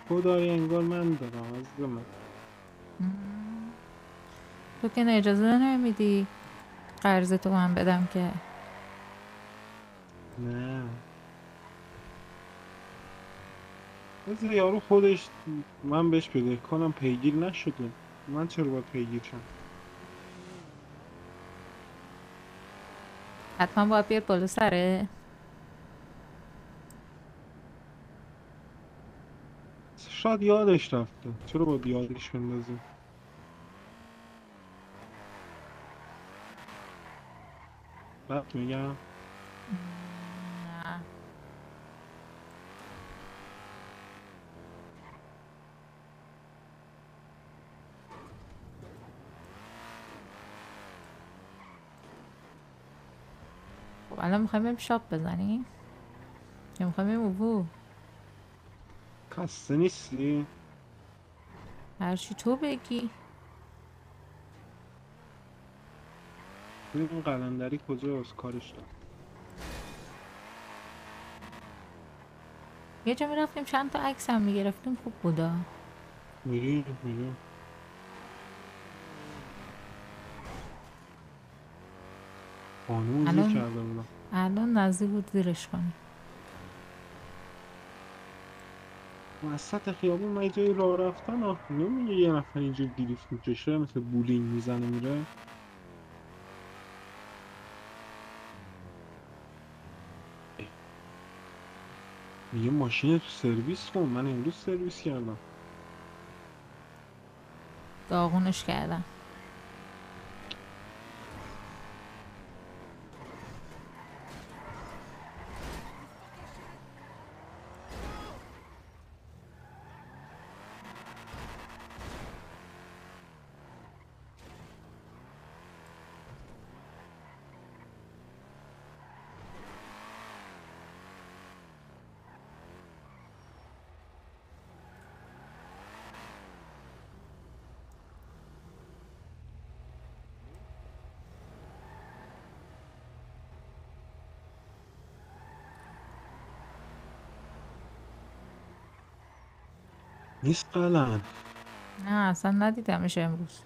خدای انگار من دارم عزیز من. تو که اجازه نمیدی قرض تو من بدم که. نه بذار یارو خودش، من بهش بده کنم پیگیر نشده. من چرا باید پیگیر شم؟ حتما باید بیاد بالا سره. شاید یادش رفته. چرا باید یادش بندازیم؟ بعد میگم نه خب الان میخوایم بریم شاپ بزنیم یا میخوایم بریم اوبو؟ خسته نیستی؟ هرچی تو بگی. این قلندری کجاست کارش دارم. یه جا میرفتیم چند تا عکس هم میگرفتیم خوب بودا. میریم خانوم زیر کرده بودم. الان نزدیک بود زیرش کنی. وسط خیابون من جایی راه رفتن نمیگه یه نفر اینجا گریف میکشه مثل بولینگ میزنه میره. میگه ماشین تو سرویس کن. من امروز سرویس کردم. داغونش کردم. نیست قلن. نه اصلا ندیدمش امروز.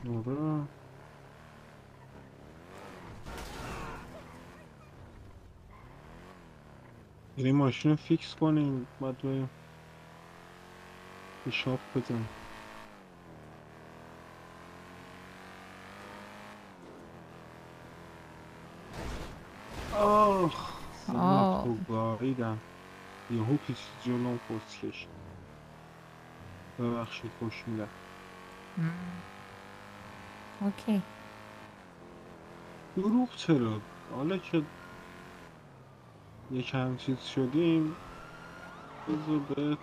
آره بریم ماشین رو فیکس کنیم بعد بریم به شاپ بزنیم. آخ سیمت رو گاریدم یهو پیچید جلوم پرسکش. ببخشید خوش میدم. اوکی. دروغ چرا؟ حالا که یکم چیز شدیم بذار بهت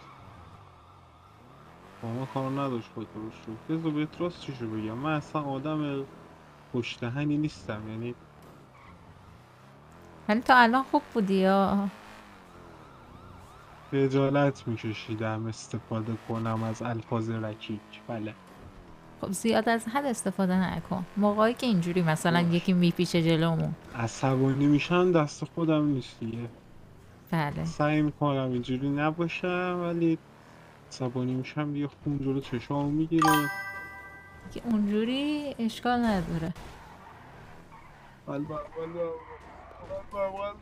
با ما کار نداشت خود رو شد. بذار بهت راست چیشو بگم من اصلا آدم پشتهنی نیستم. یعنی ولی تا الان خوب بودی یا؟ خجالت میکشیدم استفاده کنم از الفاظ رکیک. بله خب زیاد از حد استفاده نکن. موقعی که اینجوری مثلا یکی میپیچه جلومون عصبانی میشن دست خودم نیست دیگه. بله سعی میکنم اینجوری نباشم ولی عصبانی میشم دیگه خون جلو چشامو میگیره. که اونجوری اشکال نداره.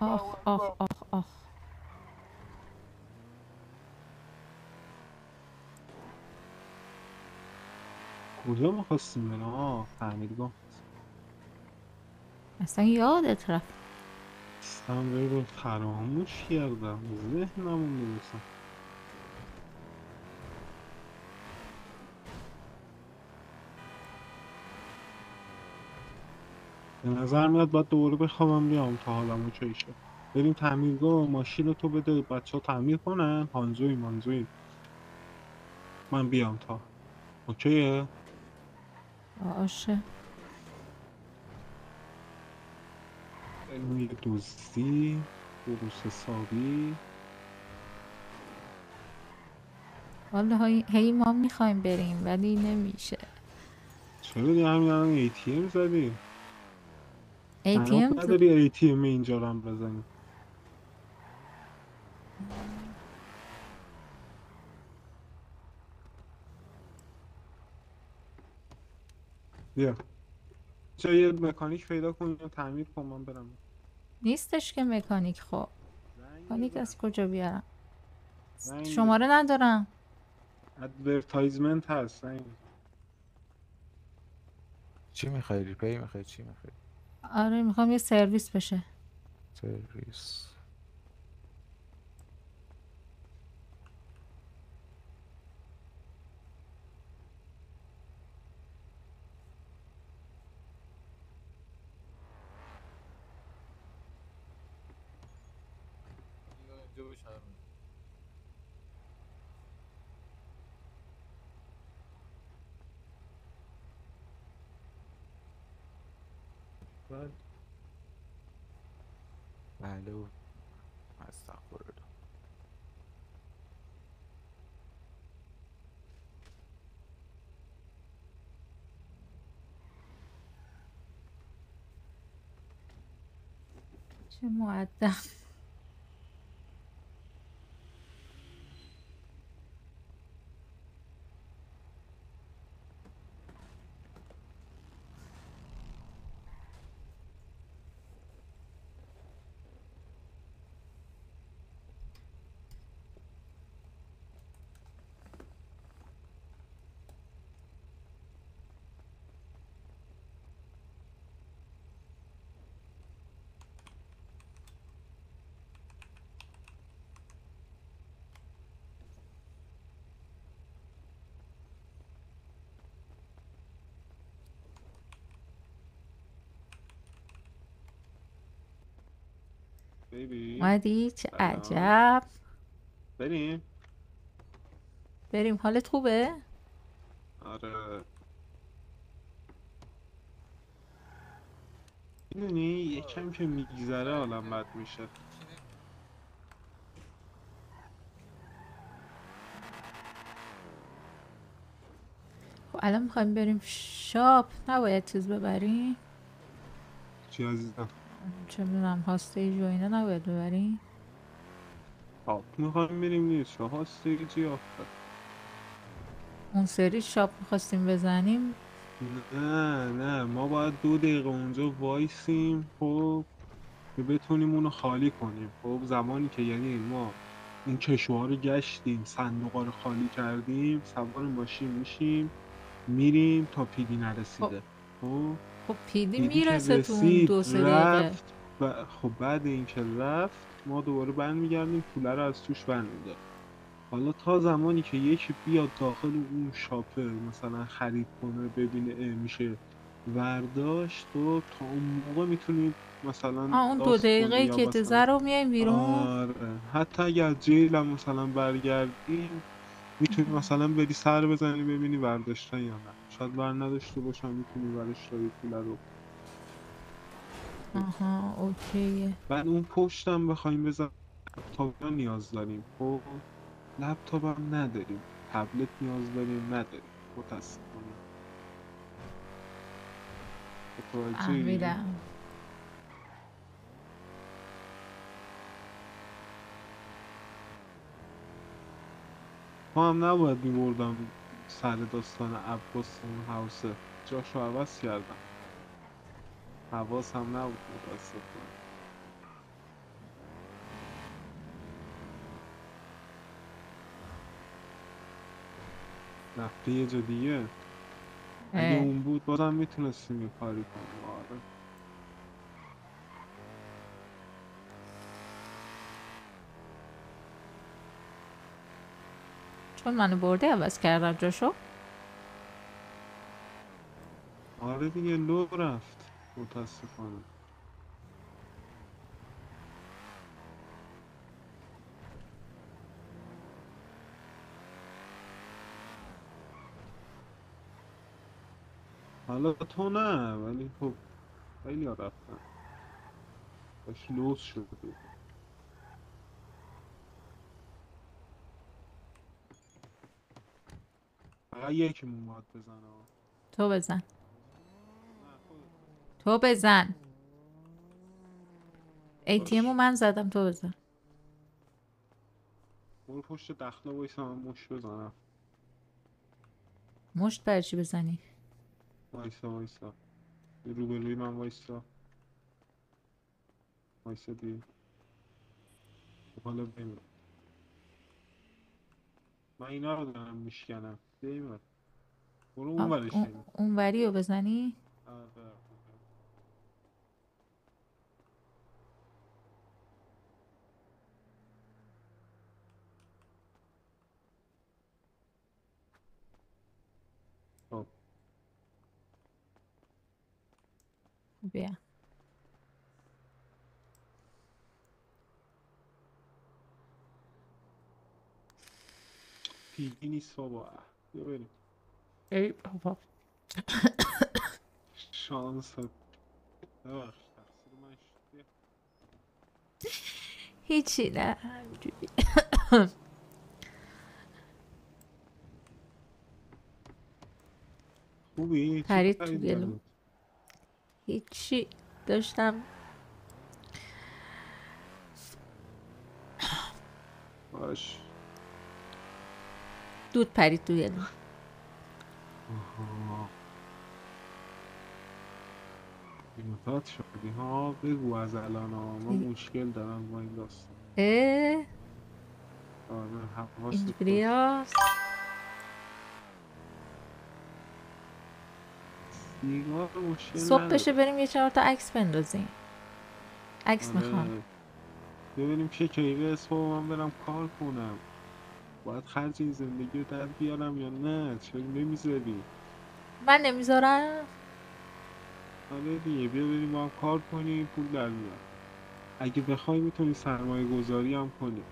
آخ آخ آخ آخ. کجا میخواستیم بریم؟ تعمیرگاه. اصلا یادت رفت. اصلا رو فراموش کردم ذهنمون میرسم. به نظر میاد باید دوباره بخوابم بیام تا حالم اوکی شه. بریم تعمیرگاه ماشین رو تو بده بچه ها تعمیر کنن. مانزوی من بیام تا اوکیه؟ باشه. بریم یه دزدی درست حسابی. والا هی ما میخوایم بریم ولی نمیشه. چرا دیگه همین الان ATM زدی؟ ATM نداری ATM اینجا رو هم بزنی. بیا چرا یه مکانیک پیدا کن یا تعمیر کن من برم. نیستش که مکانیک. خب مکانیک از کجا بیارم؟ زنگ شماره ندارم. ادورتایزمنت هست زنگ. چی میخوای؟ ریپی میخوای؟ چی میخوای؟ آره میخوام یه سرویس بشه. سرویس. شهر بله استغفر الله. چه مؤدب. بیبی اومدی؟ چه سلام. عجب. بریم. بریم. حالت خوبه؟ آره میدونی یکم که میگذره حالم بد میشه. خب الان میخوایم بریم شاپ، نباید چیز ببریم؟ چی عزیزم؟ چه میدونم هاستیج و اینا نباید ببریم؟ شاپ میخوایم بریم نیست شما هاستیجی آفر. اون سری شاپ میخواستیم بزنیم. نه ما باید 2 دقیقه اونجا وایسیم خب که بتونیم اونو خالی کنیم. خب زمانی که یعنی ما این کشوها رو گشتیم صندوقا رو خالی کردیم سوار ماشین میشیم میریم تا پیدی نرسیده. خب پیدی پیدی که میرسه تو اون رسید 2-3 دقیقه. رفت خب بعد اینکه رفت ما دوباره برمیگردیم پوله رو از توش برمیداریم. حالا تا زمانی که یکی بیاد داخل اون شاپه مثلا خرید کنه ببینه میشه ورداشت و تا اون موقع میتونید مثلا اون 2 داست کنی دقیقه یا که مثلا تزه رو میایم بیرون. آره حتی اگر از جیل هم مثلا برگردیم میتونی مثلا بری سر بزنی ببینی برداشتن یا نه. شاید بر نداشته باشن میتونی برش داری پول رو. آها اوکیه. بعد اون پشتم بخوایم بزنیم لپتاپ نیاز داریم. خب لپتاپ هم نداریم. تبلت نیاز داریم نداریم متاسفانه. متوجهی؟ فهمیدم. ما هم نباید میبردم سر داستان عباس اون هاوسه جاشو عوض کردم. حواس هم نبود متاسفانه. رفته یه جا دیگه. اگه اون بود بازم میتونستیم یه کاری کنیم. آره چون منو برده عوض کردم جاشو. آره دیگه لو رفت متاسفانه. حالا تو نه ولی خب خیلی ها رفتن باش لوس شده. فقط یکیمون باید بزنه. تو بزن. تو بزن. ATM رو من زدم تو بزن. برو پشت دخله وایسا من مش بزنم. مشت برای چی بزنی؟ وایسا روبروی من وایسا دی. حالا بیم من اینا رو دارم میشکنم. بیم برو اون برش اون وری رو بزنی؟ بیا. پیگی نیست بابا. بیا بریم. ای بابا شانس ببخش تقصیر من شد. بیا. هیچی نه همجوری. خوبی؟ پرید تو گلو. هیچی داشتم باش. دود پرید تو گلو. بیمتات شدی ها. بگو از الان ها. من مشکل دارم با این داستان. آره حواست اینجوری هاست. سیگار مشکل صبح نداره. بشه بریم یه 4 تا عکس بندازیم. عکس آره. میخوام. ببینیم چه کیوه صبح من برم کار کنم. باید خرج این زندگی رو در بیارم یا نه؟ چرا نمیذاری؟ من نمیذارم. آره دیگه بیا بریم با هم کار کنیم پول در میاد. اگه بخوای میتونی سرمایه گذاری هم کنی.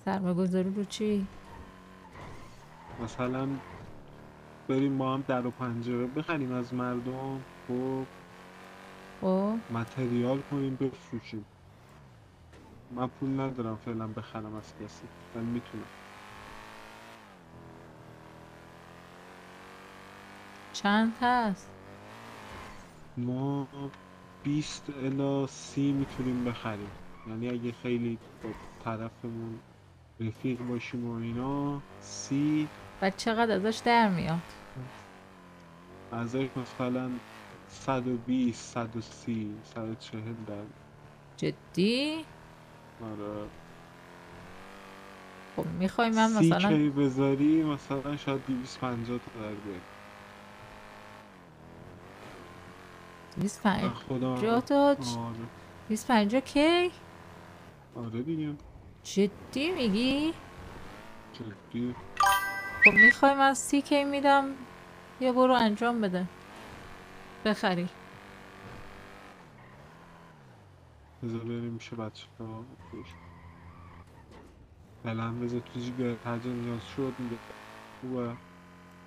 سرمایه گذاری رو چی؟ مثلا بریم با هم در و پنجره بخریم از مردم. خب متریال کنیم بفروشیم. من پول ندارم فعلا بخرم از کسی. من میتونم. چند هست؟ ما 20 الی 30 میتونیم بخریم. یعنی اگه خیلی با طرفمون رفیق باشیم و اینا 30. و چقدر ازش در میاد؟ ازش مثلا 120 130 140 در. جدی؟ آره. خب میخوای من 30 مثلا کی بذاری مثلا شاید 250 تا در بیاری. 250 تا 250 کی؟ آره دیگه. جدی میگی؟ جدی. خب میخوای من 30 کی میدم یا برو انجام بده بخری. بذار بریم میشه بچه ها فعلا بذار تو جیگر هر جا نیاز شد میگه خوبه.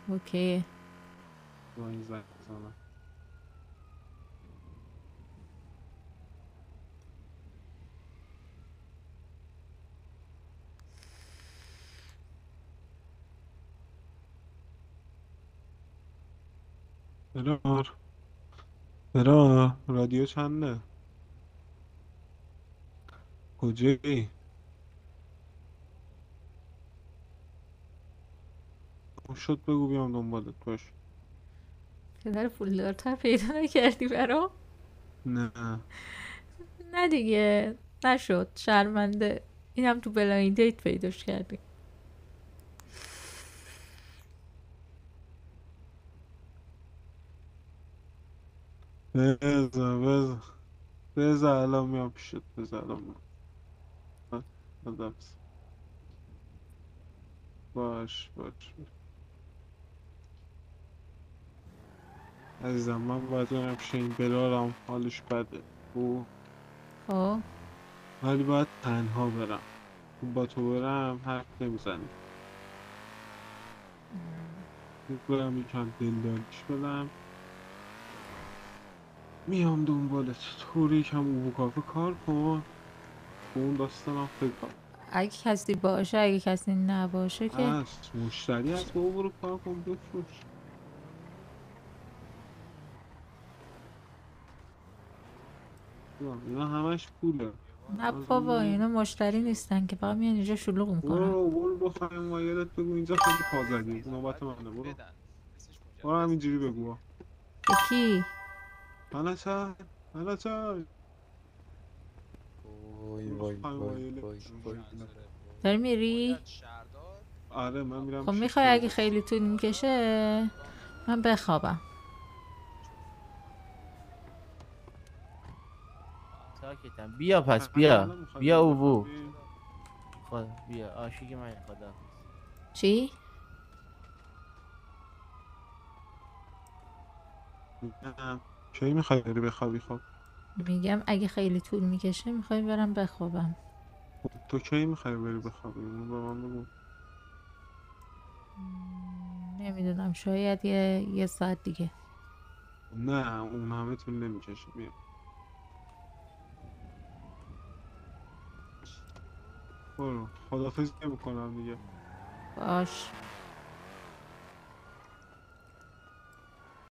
اوکی. با این زنگ بزنم. برا رادیو چنده؟ کجایی؟ شد بگو بیام دنبالت باش. پدر پولدارتر پیدا نکردی برام؟ نه نه دیگه نشد. شرمنده. اینم تو بلایند دیت پیداش کردی. بذار الان میام پیشت. بذار الان میام. باش عزیزم من باید برم پیش این بلالم حالش بده. خب ولی باید تنها برم. با تو برم حرف نمیزنی. برم یکم دلداریش بدم. میام دنبالت. تو یکم اوبو کافه کار کن. اون داستانم فکر کن. اگه کسی باشه اگه کسی نباشه که هست مشتری هست. با برو کار کن بفروش. اینا همش پوله. نه بابا اینا مشتری نیستن که فقط میان اینجا شلوغ میکنن. برو بخوایم مایلت بگو اینجا خیلی پازدی. نوبت منه. برو همینجوری بگو. کی؟ منچای داری میری؟ آره من میرم. خب میخوای اگه خیلی طول میکشه من بخوابم. ساکتم. بیا پس بیا اوبو. خدا بیا عاشق من. خدا چی؟ کی میخوای بری بخوابی؟ خب میگم اگه خیلی طول میکشه میخوای برم بخوابم. تو کی میخوای بری بخوابی؟ اونو به من بگو. نمیدونم شاید یه ساعت دیگه. نه اون همه طول نمیکشه. میام. برو خدافظی نمی‌کنم دیگه. باش.